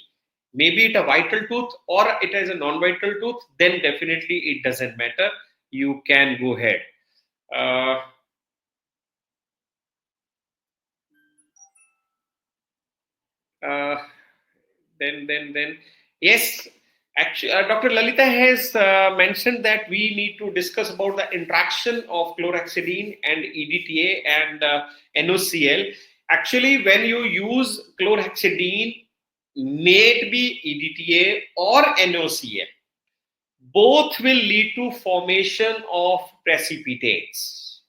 maybe it a vital tooth or it is a non-vital tooth, then definitely it doesn't matter. You can go ahead. Uh, uh, then yes, actually Dr. Lalita has mentioned that we need to discuss about the interaction of chlorhexidine and EDTA and NOCL. Actually, when you use chlorhexidine, may it be EDTA or NOCL, both will lead to formation of precipitates,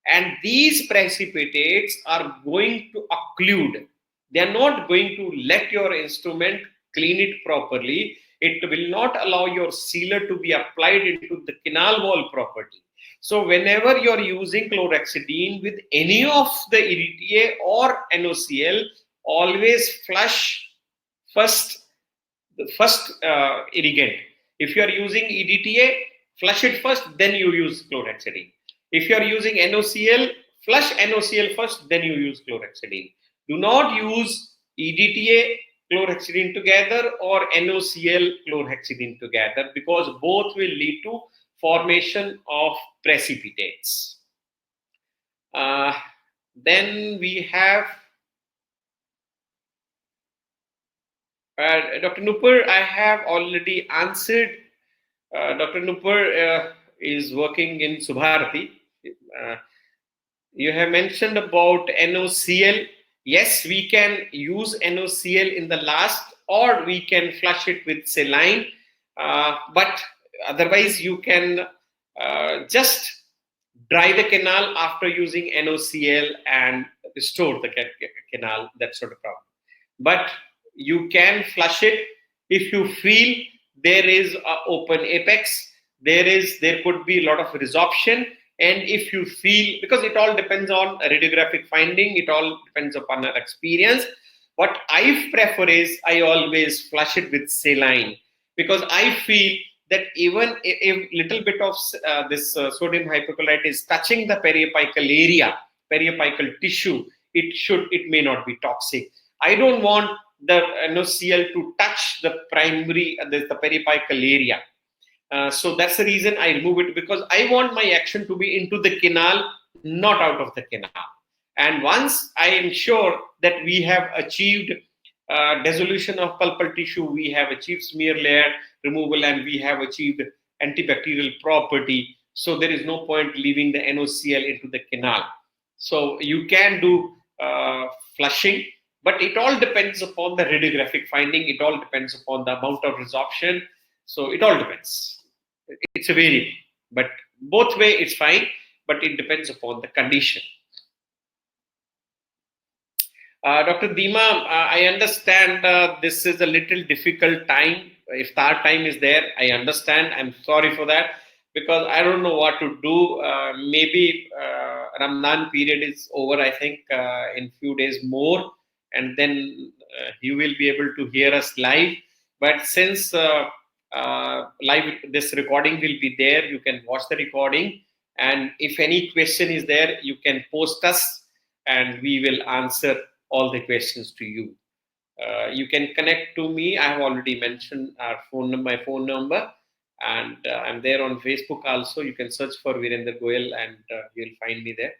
and these precipitates are going to occlude. They are not going to let your instrument clean it properly. It will not allow your sealer to be applied into the canal wall properly. So whenever you are using chlorhexidine with any of the EDTA or NOCL, always flush first the first irrigant. If you are using EDTA, flush it first, then you use chlorhexidine. If you are using NOCL, flush NOCL first, then you use chlorhexidine. Do not use EDTA chlorhexidine together or NOCL chlorhexidine together, because both will lead to formation of precipitates. Then we have Dr. Nupur. I have already answered. Dr. Nupur is working in Subharati. Uh, you have mentioned about NOCL. Yes, we can use NOCL in the last, or we can flush it with saline. But otherwise, you can just dry the canal after using NOCL and restore the canal. That's not a problem. But you can flush it if you feel there is an open apex, there could be a lot of resorption, and if you feel, because it all depends on radiographic finding, it all depends upon our experience. What I prefer is I always flush it with saline, because I feel that even if little bit of this sodium hypochlorite is touching the periapical area, periapical tissue, it may not be toxic. I don't want the NOCL to touch the primary, the periapical area. So that's the reason I remove it, because I want my action to be into the canal, not out of the canal. And once I am sure that we have achieved dissolution of pulpal tissue, we have achieved smear layer removal, and we have achieved antibacterial property, so there is no point leaving the NOCL into the canal. So you can do flushing, But it all depends upon the radiographic finding. It all depends upon the amount of resorption. So it all depends. It's a vary, but both way it's fine. But it depends upon the condition. Dr. Deema, I understand this is a little difficult time. If that time is there, I understand. I'm sorry for that because I don't know what to do. Maybe Ramadan period is over, I think, in few days more, and then you will be able to hear us live. But since live, this recording will be there, you can watch the recording. And if any question is there, you can post us and we will answer all the questions to you. You can connect to me. I have already mentioned my phone number, and I'm there on Facebook also. You can search for Virender Goyal and you'll find me there.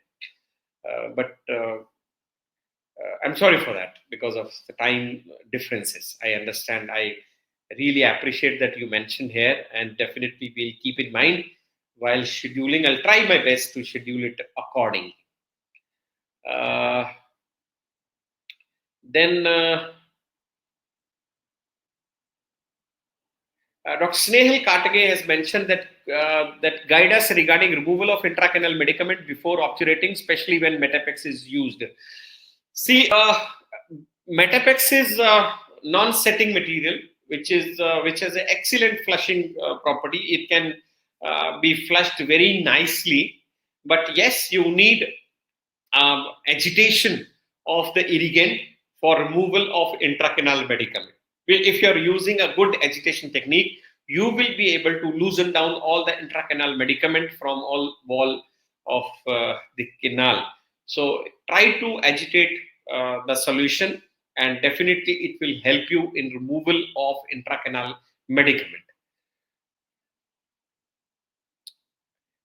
But I'm sorry for that because of the time differences. I understand. I really appreciate that you mentioned here, and definitely we'll keep in mind while scheduling. I'll try my best to schedule it accordingly. Then Dr. Snehal Katage has mentioned that guide us regarding removal of intracanal medicament before obturating, especially when Metapex is used. See, Metapex is non-setting material, which has an excellent flushing property. It can be flushed very nicely, but yes, you need agitation of the irrigant for removal of intracanal medicament. If you're using a good agitation technique, you will be able to loosen down all the intracanal medicament from all wall of the canal. So try to agitate the solution, and definitely it will help you in removal of intracanal medicament.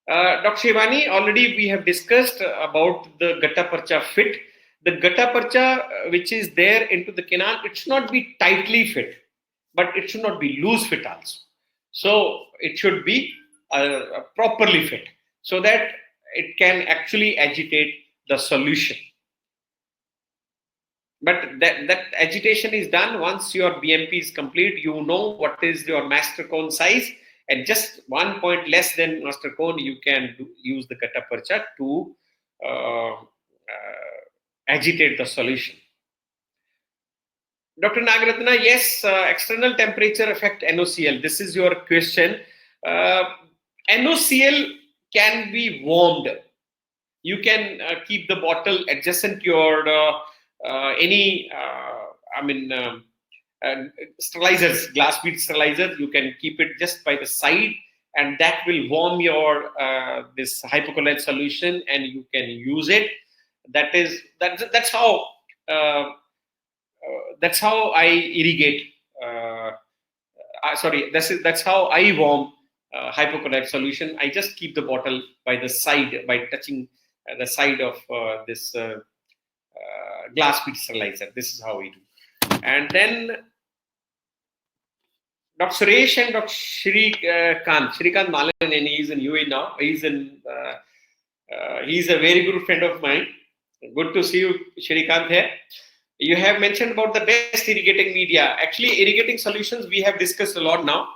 Dr. Shivani, already we have discussed about the Gata Parcha fit. The Gata Parcha, which is there into the canal, it should not be tightly fit, but it should not be loose fit also. So it should be properly fit so that it can actually agitate the solution. But that agitation is done once your BMP is complete. You know what is your master cone size, and just 1 point less than master cone, you can use the Gata Parcha to agitate the solution. Dr. Nagaratna, yes, external temperature affect NOCL. This is your question. NOCL can be warmed. You can keep the bottle adjacent to your any sterilizers, glass bead sterilizer. You can keep it just by the side, and that will warm your this hypocolloid solution, and you can use it. That's how I irrigate. That's how I warm hypocolloid solution. I just keep the bottle by the side by touching the side of this glass bead sterilizer. This is how we do. And then Dr. Suresh and Dr. Shrikant Malan, and he's in UAE now. He's a very good friend of mine. Good to see you, Shrikant, here. You have mentioned about the best irrigating media. Actually, irrigating solutions we have discussed a lot now.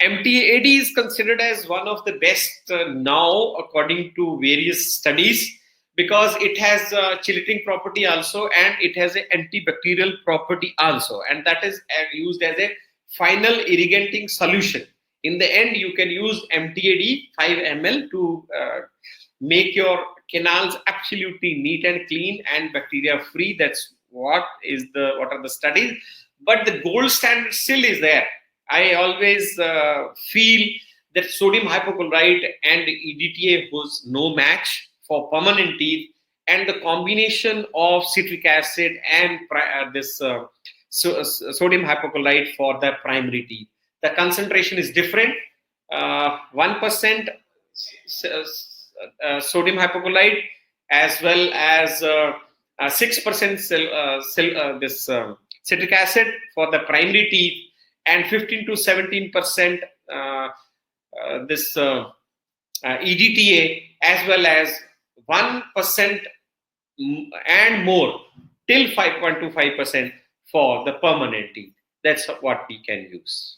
MTAD is considered as one of the best now, according to various studies, because it has chelating property also, and it has an antibacterial property also, and that is used as a final irrigating solution. In the end, you can use MTAD 5 ml to make your canals absolutely neat and clean and bacteria free. That's what are the studies. But the gold standard still is there. I always feel that sodium hypochlorite and EDTA was no match for permanent teeth, and the combination of citric acid and sodium hypochlorite for the primary teeth. The concentration is different. 1% sodium hypochlorite as well as 6% citric acid for the primary teeth, and 15 to 17% EDTA, as well as 1% and more till 5.25% for the permanent teeth. That's what we can use.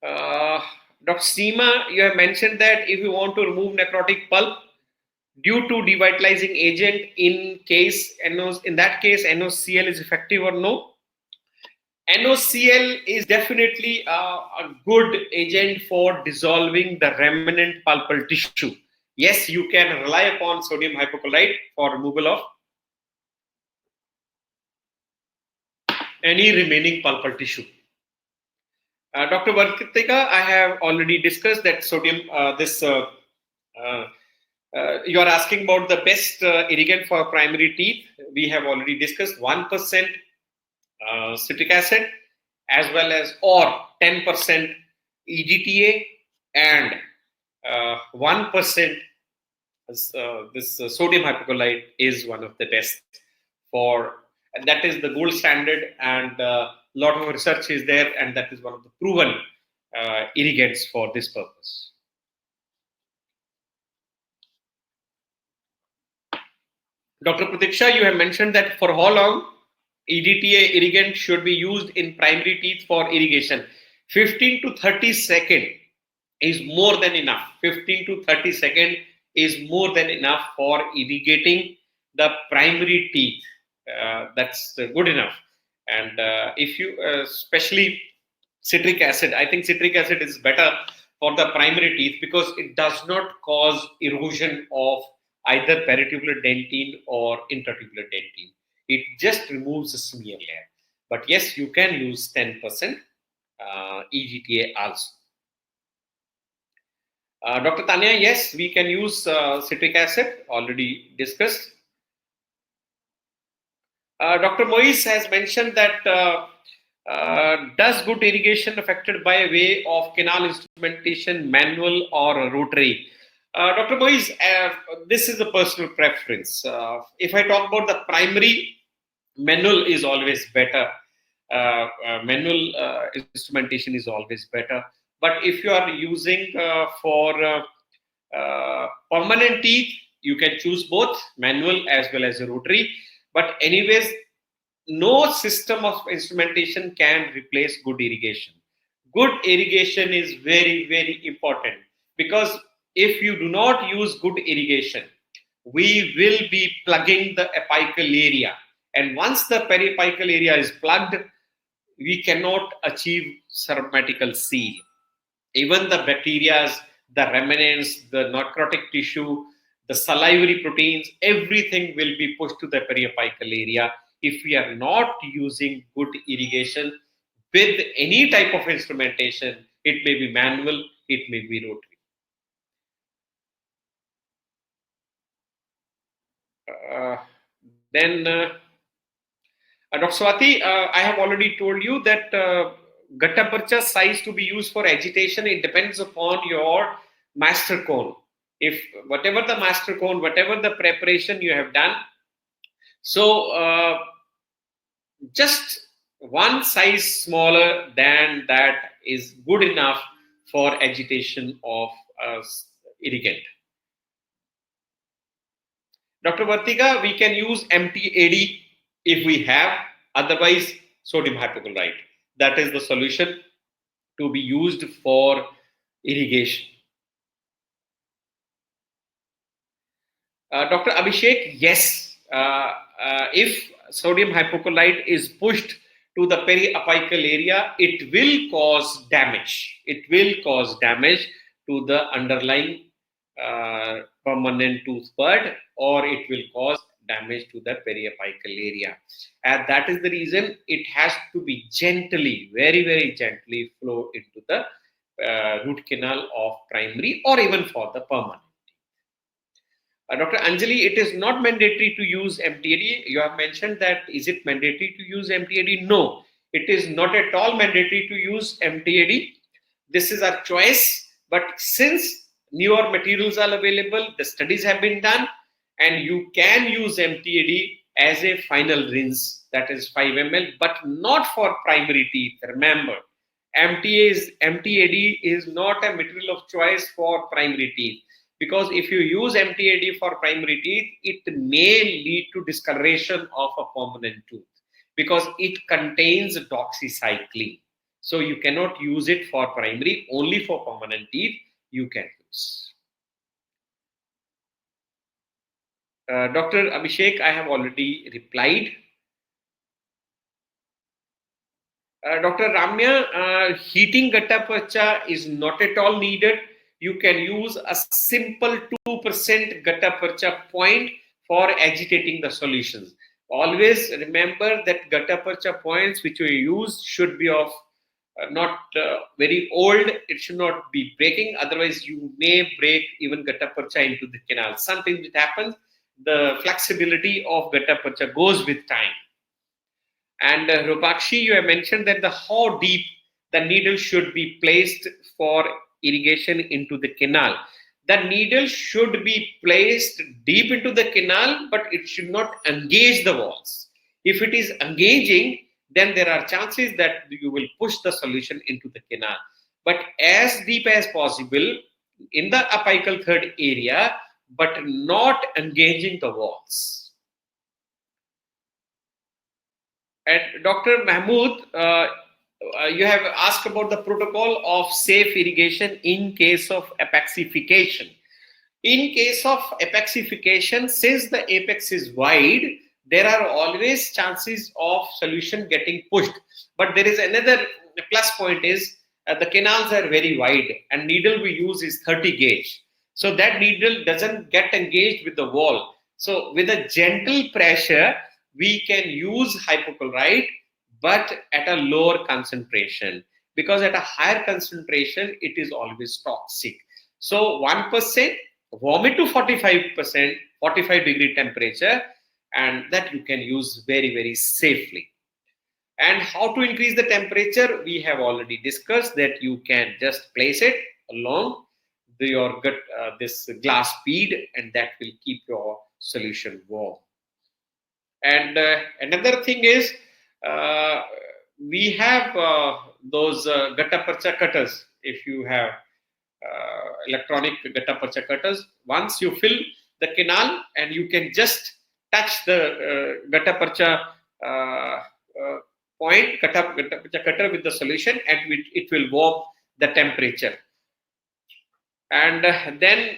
Uh, Dr. Seema, you have mentioned that if you want to remove necrotic pulp due to devitalizing agent, in that case NOCL is effective or no? NOCL is definitely a good agent for dissolving the remnant pulpal tissue. Yes, you can rely upon sodium hypochlorite for removal of any remaining pulpal tissue. Dr. Vartika, I have already discussed that sodium, you are asking about the best irrigant for primary teeth. We have already discussed 1% citric acid as well as or 10% EDTA and 1% this sodium hypochlorite is one of the best for, and that is the gold standard, and a lot of research is there, and that is one of the proven irrigants for this purpose. Dr. Pratiksha, you have mentioned that for how long EDTA irrigant should be used in primary teeth for irrigation. 15 to 30 seconds is more than enough. 15 to 30 seconds is more than enough for irrigating the primary teeth. That's good enough. And if you, especially citric acid, I think citric acid is better for the primary teeth because it does not cause erosion of either peritubular dentine or intratubular dentine. It just removes the smear layer. But yes, you can use 10% EGTA also. Dr. Tanya, yes, we can use citric acid, already discussed. Dr. Moise has mentioned that does good irrigation affected by way of canal instrumentation, manual or rotary? Dr. Moise, this is a personal preference. If I talk about the primary, manual is always better. Manual instrumentation is always better. But if you are using for permanent teeth, you can choose both manual as well as a rotary. But anyways, no system of instrumentation can replace good irrigation. Good irrigation is very, very important because if you do not use good irrigation, we will be plugging the apical area. And once the periapical area is plugged, we cannot achieve cerebromastical seal. Even the bacteria, the remnants, the necrotic tissue, the salivary proteins, everything will be pushed to the periapical area if we are not using good irrigation with any type of instrumentation. It may be manual, it may be rotary. Then Dr. Swati, I have already told you that gutta percha size to be used for agitation, it depends upon your master cone. If whatever the master cone, whatever the preparation you have done, so just one size smaller than that is good enough for agitation of irrigant. Dr. Vartika, we can use MTAD if we have, otherwise sodium hypochlorite. That is the solution to be used for irrigation. Dr. Abhishek, yes, if sodium hypochlorite is pushed to the periapical area, it will cause damage. It will cause damage to the underlying permanent tooth bud, or it will cause damage to the periapical area. And that is the reason it has to be gently, very, very gently flow into the root canal of primary or even for the permanent. Dr. Anjali, it is not mandatory to use MTAD. You have mentioned that, is it mandatory to use MTAD? No, it is not at all mandatory to use MTAD. This is our choice. But since newer materials are available, the studies have been done, and you can use MTAD as a final rinse, that is 5 ml, but not for primary teeth. Remember, MTAD is not a material of choice for primary teeth, because if you use MTAD for primary teeth, it may lead to discoloration of a permanent tooth because it contains doxycycline. So you cannot use it for primary, only for permanent teeth you can use. Dr. Abhishek, I have already replied. Dr. Ramya, heating gutta percha is not at all needed. You can use a simple 2% gutta percha point for agitating the solutions. Always remember that gutta percha points which you use should be of not very old. It should not be breaking. Otherwise, you may break even gutta percha into the canal. Something that happens, the flexibility of gutta percha goes with time. And Rupakshi, you have mentioned that the how deep the needle should be placed for irrigation into the canal. The needle should be placed deep into the canal, but it should not engage the walls. If it is engaging, then there are chances that you will push the solution into the canal. But as deep as possible in the apical third area, but not engaging the walls. And Dr. Mahmood, you have asked about the protocol of safe irrigation in case of apexification. In case of apexification, since the apex is wide, there are always chances of solution getting pushed. But there is another plus point is the canals are very wide and needle we use is 30 gauge. So that needle doesn't get engaged with the wall. So with a gentle pressure, we can use hypochlorite, but at a lower concentration, because at a higher concentration, it is always toxic. So 1%, warm it to 45%, 45-degree temperature, and that you can use very, very safely. And how to increase the temperature, we have already discussed that you can just place it along your gut, this glass bead, and that will keep your solution warm. And another thing is we have those gutta percha cutters. If you have electronic gutta percha cutters, once you fill the canal and you can just touch the gutta percha point, gutta percha cutter with the solution, and it will warm the temperature. And then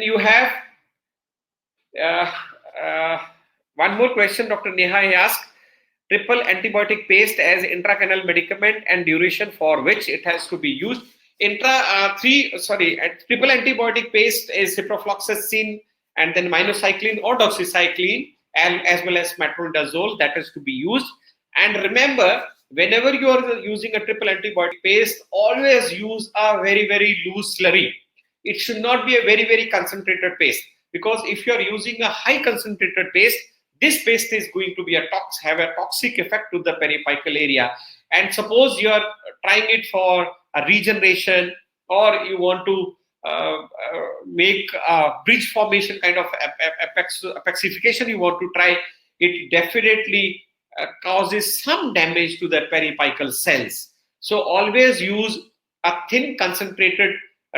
you have one more question. Dr. Neha asked, triple antibiotic paste as intracanal medicament and duration for which it has to be used. Triple antibiotic paste is ciprofloxacin and then minocycline or doxycycline, and as well as metronidazole that is to be used. And remember, whenever you are using a triple antibiotic paste, always use a very, very loose slurry. It should not be a very, very concentrated paste, because if you are using a high concentrated paste, this paste is going to be have a toxic effect to the periapical area. And suppose you are trying it for a regeneration, or you want to make a bridge formation kind of apexification you want to try, it definitely causes some damage to the periapical cells. So always use a thin concentrated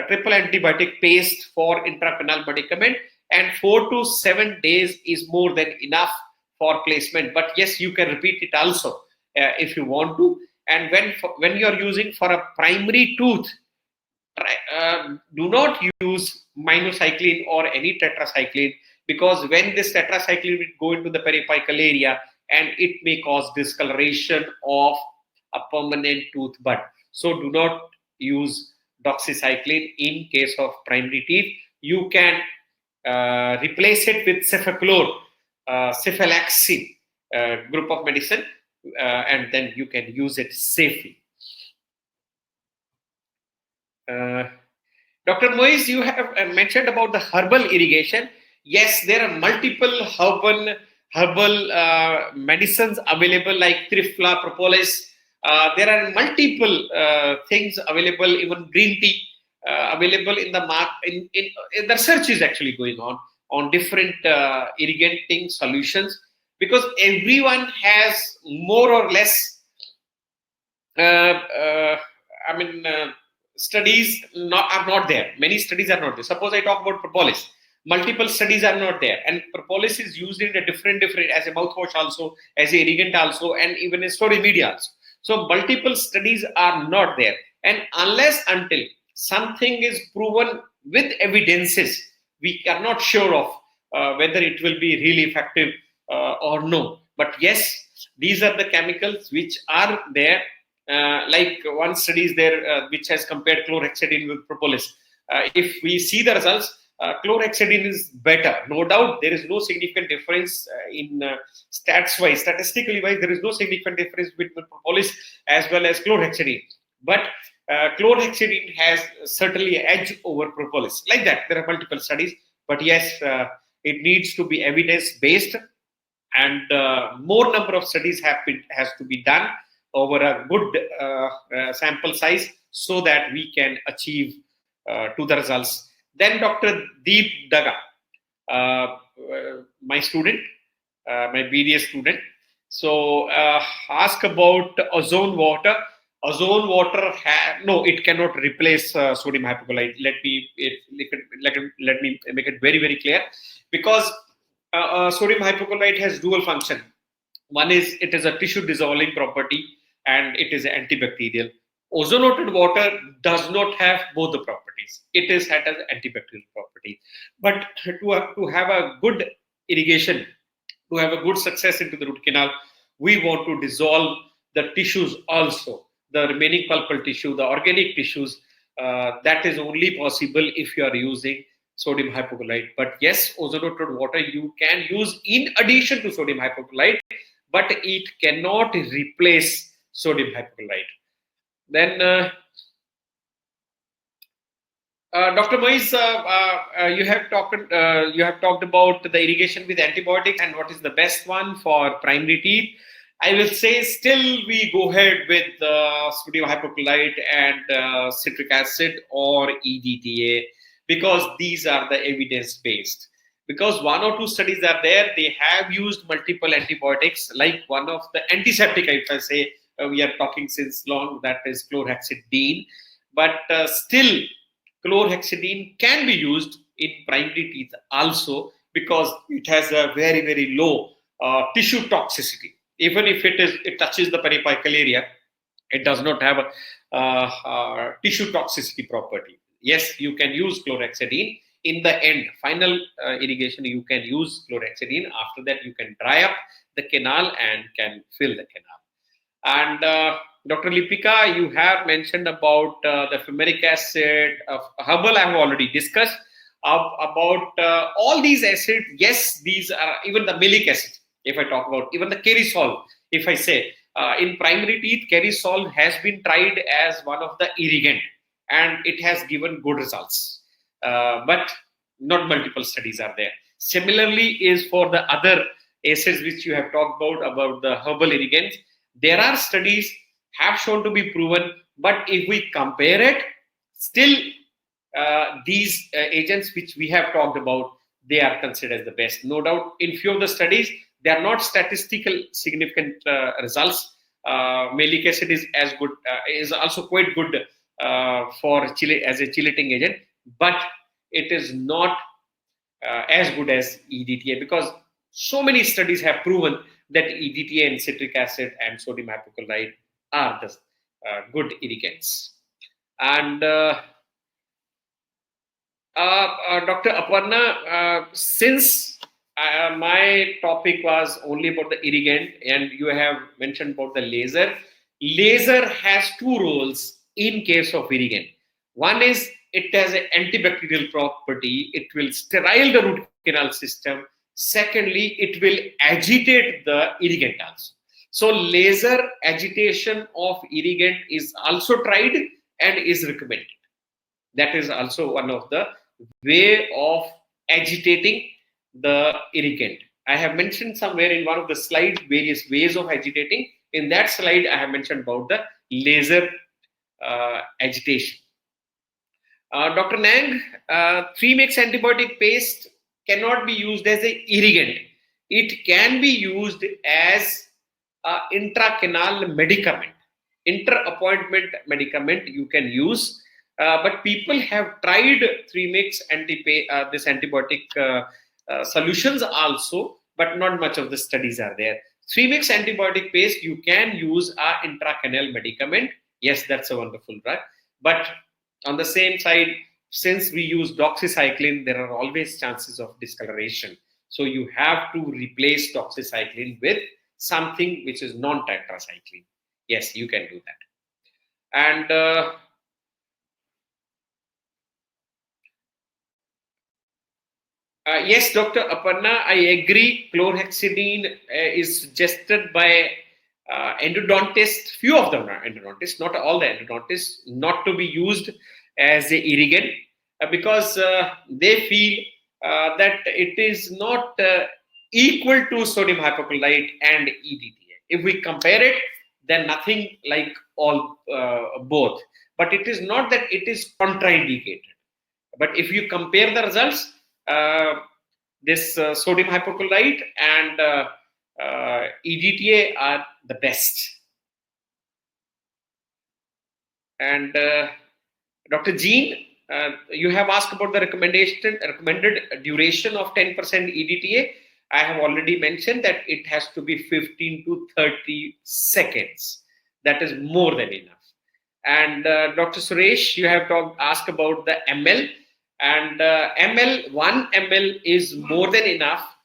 triple antibiotic paste for intracanal medicament, and 4 to 7 days is more than enough for placement. But yes, you can repeat it also if you want to. And when you are using for a primary tooth, do not use minocycline or any tetracycline, because when this tetracycline will go into the periapical area and it may cause discoloration of a permanent tooth bud. So do not use doxycycline in case of primary teeth. You can replace it with cefaclor, cephalaxin group of medicine, and then you can use it safely. Dr. Moise, you have mentioned about the herbal irrigation. Yes, there are multiple herbal medicines available like Trifla, Propolis. There are multiple things available, even green tea available in the market. In the research is actually going on different irrigating solutions, because everyone has more or less studies are not there. Many studies are not there. Suppose I talk about propolis. Multiple studies are not there, and propolis is used in a different as a mouthwash also, as a irrigant also, and even a storage media also. So multiple studies are not there, and unless until something is proven with evidences, we are not sure of whether it will be really effective or no. But yes, these are the chemicals which are there. Like one study is there which has compared chlorhexidine with propolis. If we see the results, chlorhexidine is better. No doubt, there is no significant difference in statistically wise. There is no significant difference between propolis as well as chlorhexidine. But chlorhexidine has certainly an edge over propolis. Like that, there are multiple studies. But yes, it needs to be evidence based, and more number of studies has to be done over a good sample size, so that we can achieve to the results. Then Dr. Deep Daga, my student, my BDS student, so ask about ozone water. Ozone water, no, it cannot replace sodium hypochlorite. Let me make it very, very clear, because sodium hypochlorite has dual function. One is it is a tissue dissolving property, and it is antibacterial. Ozonated water does not have both the properties. It has antibacterial properties. But to have a good irrigation, to have a good success into the root canal, we want to dissolve the tissues also, the remaining pulpal tissue, the organic tissues. That is only possible if you are using sodium hypochlorite. But yes, ozonated water you can use in addition to sodium hypochlorite, but it cannot replace sodium hypochlorite. Then Dr. Moise, you have talked about the irrigation with antibiotics and what is the best one for primary teeth. I will say still we go ahead with sodium hypochlorite and citric acid or EDTA, because these are the evidence based. Because one or two studies are there, they have used multiple antibiotics, like one of the antiseptic, if I say, we are talking since long, that is chlorhexidine. But still, chlorhexidine can be used in primary teeth also, because it has a very, very low tissue toxicity. Even if it touches the periapical area, it does not have a tissue toxicity property. Yes, you can use chlorhexidine. In the end, final irrigation, you can use chlorhexidine. After that, you can dry up the canal and can fill the canal. And Dr. Lipika, you have mentioned about the fumaric acid, herbal I have already discussed. About all these acids, yes, these are even the malic acid, if I talk about, even the kerisol, if I say, in primary teeth, kerisol has been tried as one of the irrigant, and it has given good results. But not multiple studies are there. Similarly is for the other acids which you have talked about the herbal irrigants. There are studies have shown to be proven, but if we compare it, still these agents which we have talked about, they are considered as the best. No doubt, in few of the studies, they are not statistical significant results. Malic acid is as good, is also quite good for as a chelating agent, but it is not as good as EDTA, because so many studies have proven that EDTA and citric acid and sodium hypochlorite are the good irrigants. And Dr. Aparna, since my topic was only about the irrigant and you have mentioned about the laser, laser has two roles in case of irrigant. One is it has an antibacterial property. It will sterile the root canal system. Secondly, it will agitate the irrigant also. So laser agitation of irrigant is also tried and is recommended. That is also one of the way of agitating the irrigant. I have mentioned somewhere in one of the slides various ways of agitating. In that slide, I have mentioned about the laser agitation. Dr. Nang, 3-mix antibiotic paste cannot be used as an irrigant. It can be used as an intracanal medicament. Inter-appointment medicament you can use. but people have tried 3-mix this antibiotic solutions also, but not much of the studies are there. 3-mix antibiotic paste, you can use a intracanal medicament. Yes, that's a wonderful drug. But on the same side, since we use doxycycline, there are always chances of discoloration. So you have to replace doxycycline with something which is non-tetracycline. Yes, you can do that. And yes, Dr. Aparna, I agree. Chlorhexidine is suggested by endodontists, few of them are endodontists, not all the endodontists, not to be used as a irrigant because they feel that it is not equal to sodium hypochlorite and EDTA. If we compare it, then nothing like all both. But it is not that it is contraindicated. But if you compare the results, this sodium hypochlorite and EDTA are the best. And Dr. Jean, you have asked about the recommended duration of 10% EDTA. I have already mentioned that it has to be 15 to 30 seconds. That is more than enough. And Dr. Suresh, you have asked about the ml, and 1 ml is more than enough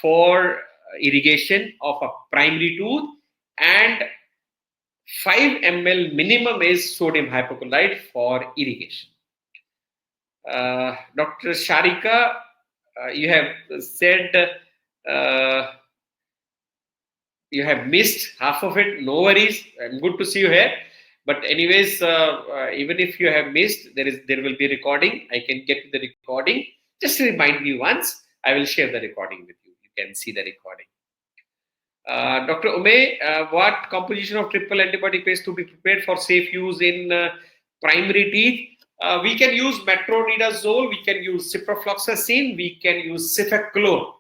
for irrigation of a primary tooth, and 5 ml minimum is sodium hypochlorite for irrigation. Dr. Sharika, you have said you have missed half of it. No worries. I'm good to see you here. But anyways, even if you have missed, there will be recording. I can get to the recording. Just remind me once. I will share the recording with you. You can see the recording. Dr. Ume, what composition of triple antibiotic paste to be prepared for safe use in primary teeth? We can use metronidazole, we can use ciprofloxacin, we can use cefaclor.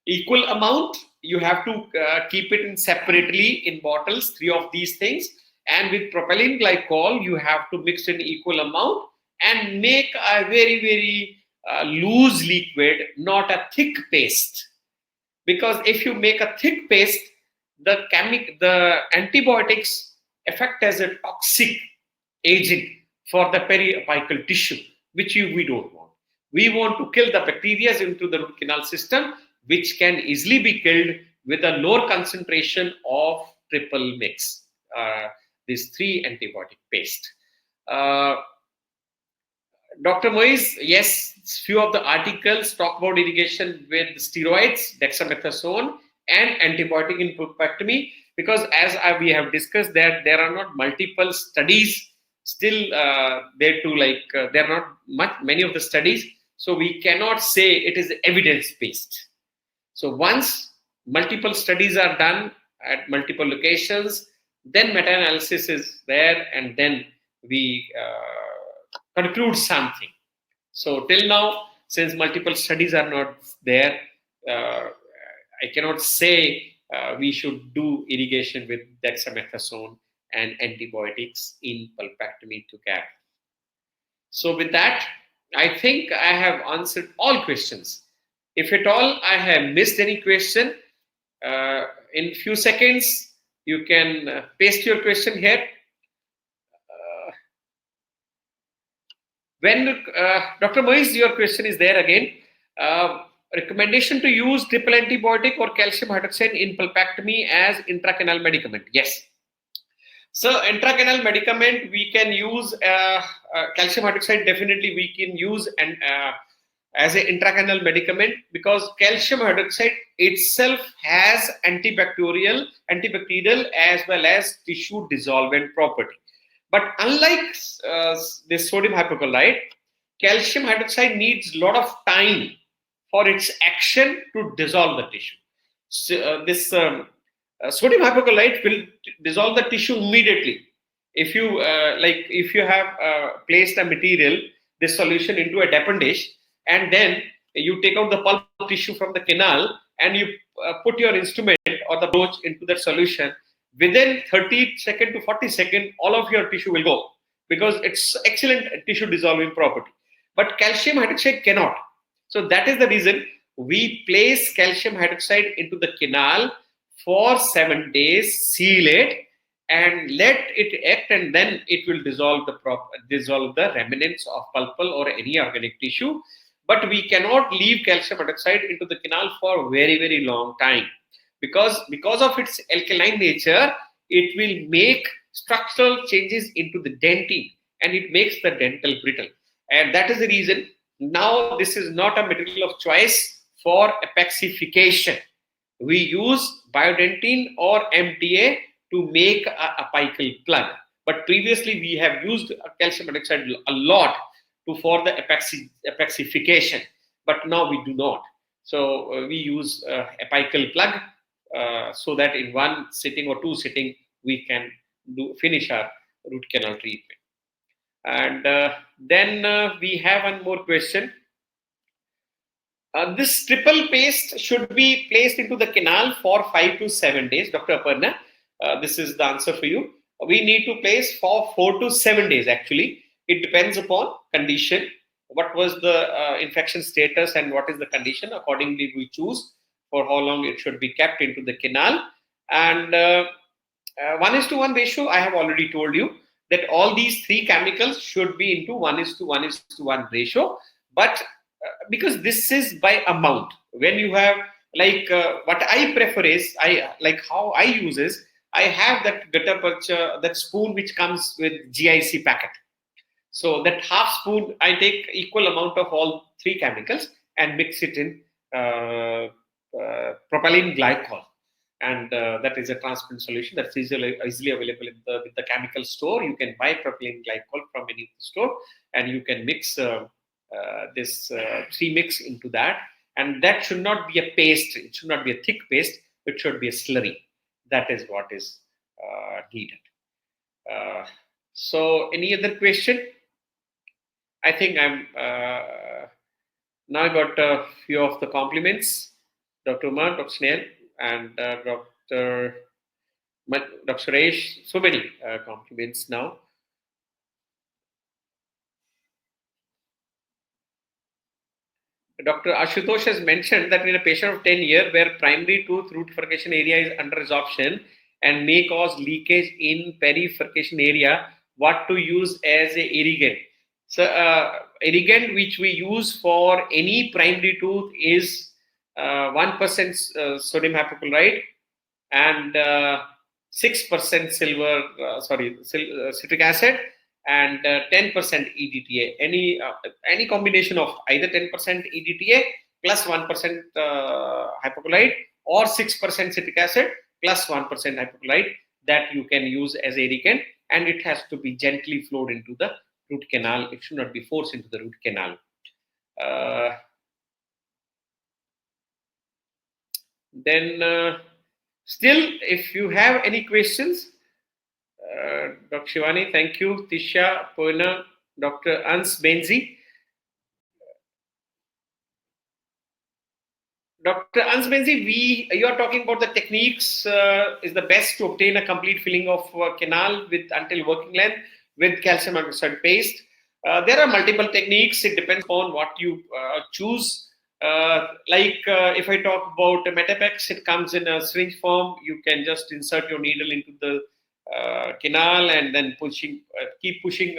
Equal amount, you have to keep it in separately in bottles, 3 of these things. And with propylene glycol, you have to mix in equal amount and make a very, very loose liquid, not a thick paste. Because if you make a thick paste, the antibiotics affect as a toxic agent for the periapical tissue, which we don't want. We want to kill the bacteria into the root canal system, which can easily be killed with a lower concentration of triple mix, these 3 antibiotic paste. Dr. Moise, yes, few of the articles talk about irrigation with steroids, dexamethasone, and antibiotic in pulpectomy, because as we have discussed that there are not multiple studies still there too, there are not many of the studies, so we cannot say it is evidence-based. So once multiple studies are done at multiple locations, then meta-analysis is there, and then we conclude something. So till now, since multiple studies are not there, I cannot say we should do irrigation with dexamethasone and antibiotics in pulpectomy to cap. So with that, I think I have answered all questions. If at all I have missed any question, in few seconds you can paste your question here. When Dr. Moise, your question is there again. Recommendation to use triple antibiotic or calcium hydroxide in pulpectomy as intracanal medicament. Yes. So intracanal medicament, we can use calcium hydroxide. Definitely, we can use and as an intracanal medicament, because calcium hydroxide itself has antibacterial as well as tissue dissolvent property. But unlike this sodium hypochlorite, calcium hydroxide needs a lot of time for its action to dissolve the tissue. So, this sodium hypochlorite will dissolve the tissue immediately. If you if you have placed a material, this solution into a dependent dish, and then you take out the pulp tissue from the canal and you put your instrument or the broach into that solution, within 30 seconds to 40 seconds, all of your tissue will go. because it's excellent tissue dissolving property. But calcium hydroxide cannot. So that is the reason we place calcium hydroxide into the canal for 7 days, seal it, and let it act, and then it will dissolve the remnants of pulpal or any organic tissue. But we cannot leave calcium hydroxide into the canal for very long time, because of its alkaline nature, it will make structural changes into the dentin, and it makes the dental brittle. And that is the reason now this is not a material of choice for epexification. We use biodentin or MTA to make a apical plug. But previously we have used calcium hydroxide a lot for the epexification, but now we do not. So we use apical plug, so that in one sitting or two sitting we can finish our root canal treatment. And then we have one more question. This triple paste should be placed into the canal for 5 to 7 days. Dr. Aparna, this is the answer for you. We need to place for 4 to 7 days actually. It depends upon condition, what was the infection status and what is the condition. Accordingly, we choose for how long it should be kept into the canal. And 1:1 ratio, I have already told you that all these three chemicals should be into 1:1 ratio. But because this is by amount, when you have what I prefer is, how I use is, I have that gutta percha, that spoon which comes with GIC packet. So that half spoon, I take equal amount of all three chemicals and mix it in propylene glycol, and that is a transparent solution that's easily available with the chemical store. You can buy propylene glycol from any store, and you can mix this three-mix into that. And that should not be a paste. It should not be a thick paste. It should be a slurry. That is what is needed. So, any other question? I think I'm now got a few of the compliments. Dr. Umar, Dr. Snail, and Dr. Suresh. So many compliments now. Dr. Ashutosh has mentioned that in a patient of 10 years where primary tooth root furcation area is under resorption and may cause leakage in perifurcation area, what to use as a irrigant? So, irrigant which we use for any primary tooth is 1% sodium hypochlorite and 6% citric acid and 10% EDTA. Any combination of either 10% EDTA plus 1% hypochlorite or 6% citric acid plus 1% hypochlorite, that you can use as irrigant, and it has to be gently flowed into the root canal. It should not be forced into the root canal. Then still, if you have any questions, Dr. Shivani, thank you. Tisha, Poina, Dr. Ans Benzi. Dr. Ans Benzi, you are talking about the techniques is the best to obtain a complete filling of canal with until working length with calcium hydroxide paste. There are multiple techniques. It depends on what you choose. If I talk about Metapex, it comes in a syringe form. You can just insert your needle into the canal and then keep pushing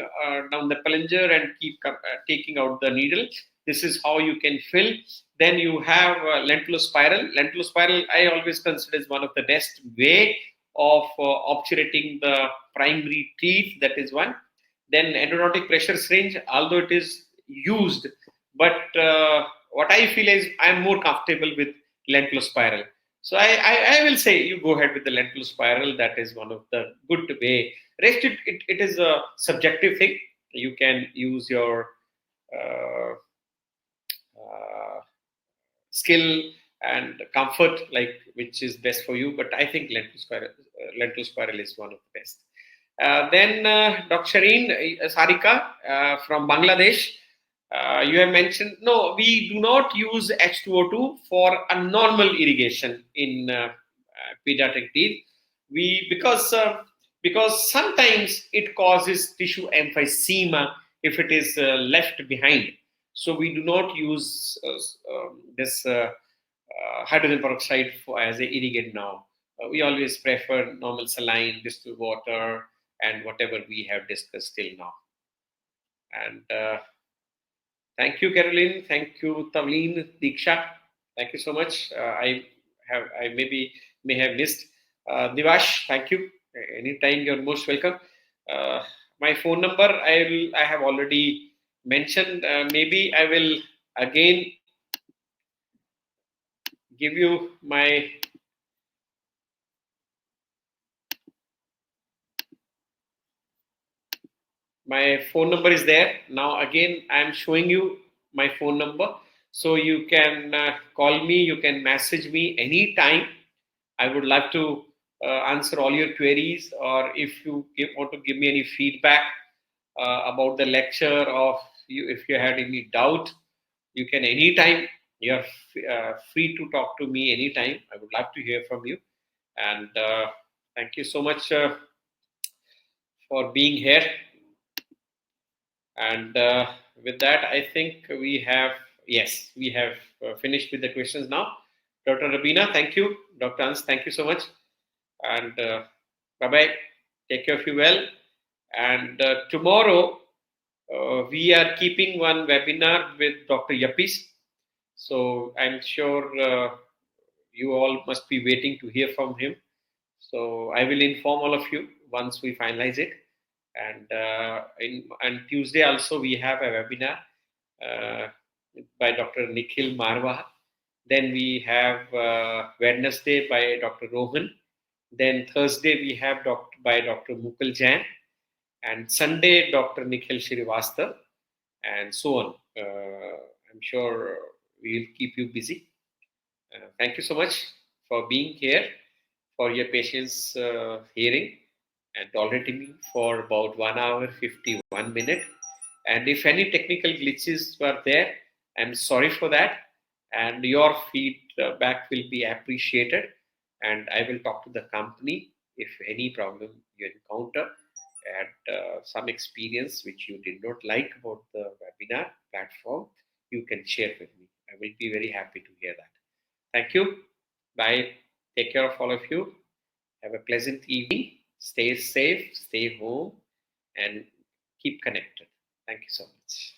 down the plunger and keep taking out the needle. This is how you can fill. Then you have lentular spiral. Lentular spiral, I always consider is one of the best way of obturating the primary teeth. That is one. Then endodontic pressure syringe, although it is used, but what I feel is I'm more comfortable with lentular spiral. So I will say you go ahead with the lentular spiral. That is one of the good way. Rest it is a subjective thing. You can use your skill and comfort, which is best for you. But I think lentular spiral is one of the best. Then Dr. Shireen Sarika from Bangladesh. You have mentioned, no, we do not use H2O2 for a normal irrigation in pediatric teeth. Because because sometimes it causes tissue emphysema if it is left behind. So we do not use this hydrogen peroxide as a irrigant now. We always prefer normal saline, distilled water, and whatever we have discussed till now. And thank you, Caroline. Thank you, Tavleen, Diksha. Thank you so much. I maybe may have missed. Divash, thank you. Anytime you're most welcome. Uh, my phone number I have already mentioned. Maybe I will again give you my phone number is there. Now again I am showing you my phone number, so you can call me, you can message me anytime. I would love to answer all your queries, or if you want to give me any feedback about the lecture, or you, if you had any doubt, you can anytime. You're free to talk to me anytime. I would love to hear from you. And thank you so much for being here. And with that, I think we have, yes, we have finished with the questions now. Dr. Rabina, thank you. Dr. Ans, thank you so much. And bye bye. Take care of you well. And tomorrow, we are keeping one webinar with Dr. Yapis. So I'm sure you all must be waiting to hear from him. So I will inform all of you once we finalize it. And on Tuesday also we have a webinar uh, by Dr. Nikhil Marwa. Then we have Wednesday by Dr. Rohan. Then Thursday we have by Dr. Mukul Jain, and Sunday Dr. Nikhil Shrivastava, and so on. I'm sure we'll keep you busy. Thank you so much for being here, for your patience hearing and tolerating me for about 1 hour 51 minutes. And if any technical glitches were there, I'm sorry for that. And your feedback will be appreciated. And I will talk to the company if any problem you encounter and some experience which you did not like about the webinar platform, you can share with me. I will be very happy to hear that. Thank you. Bye. Take care of all of you. Have a pleasant evening. Stay safe, stay home, and keep connected. Thank you so much.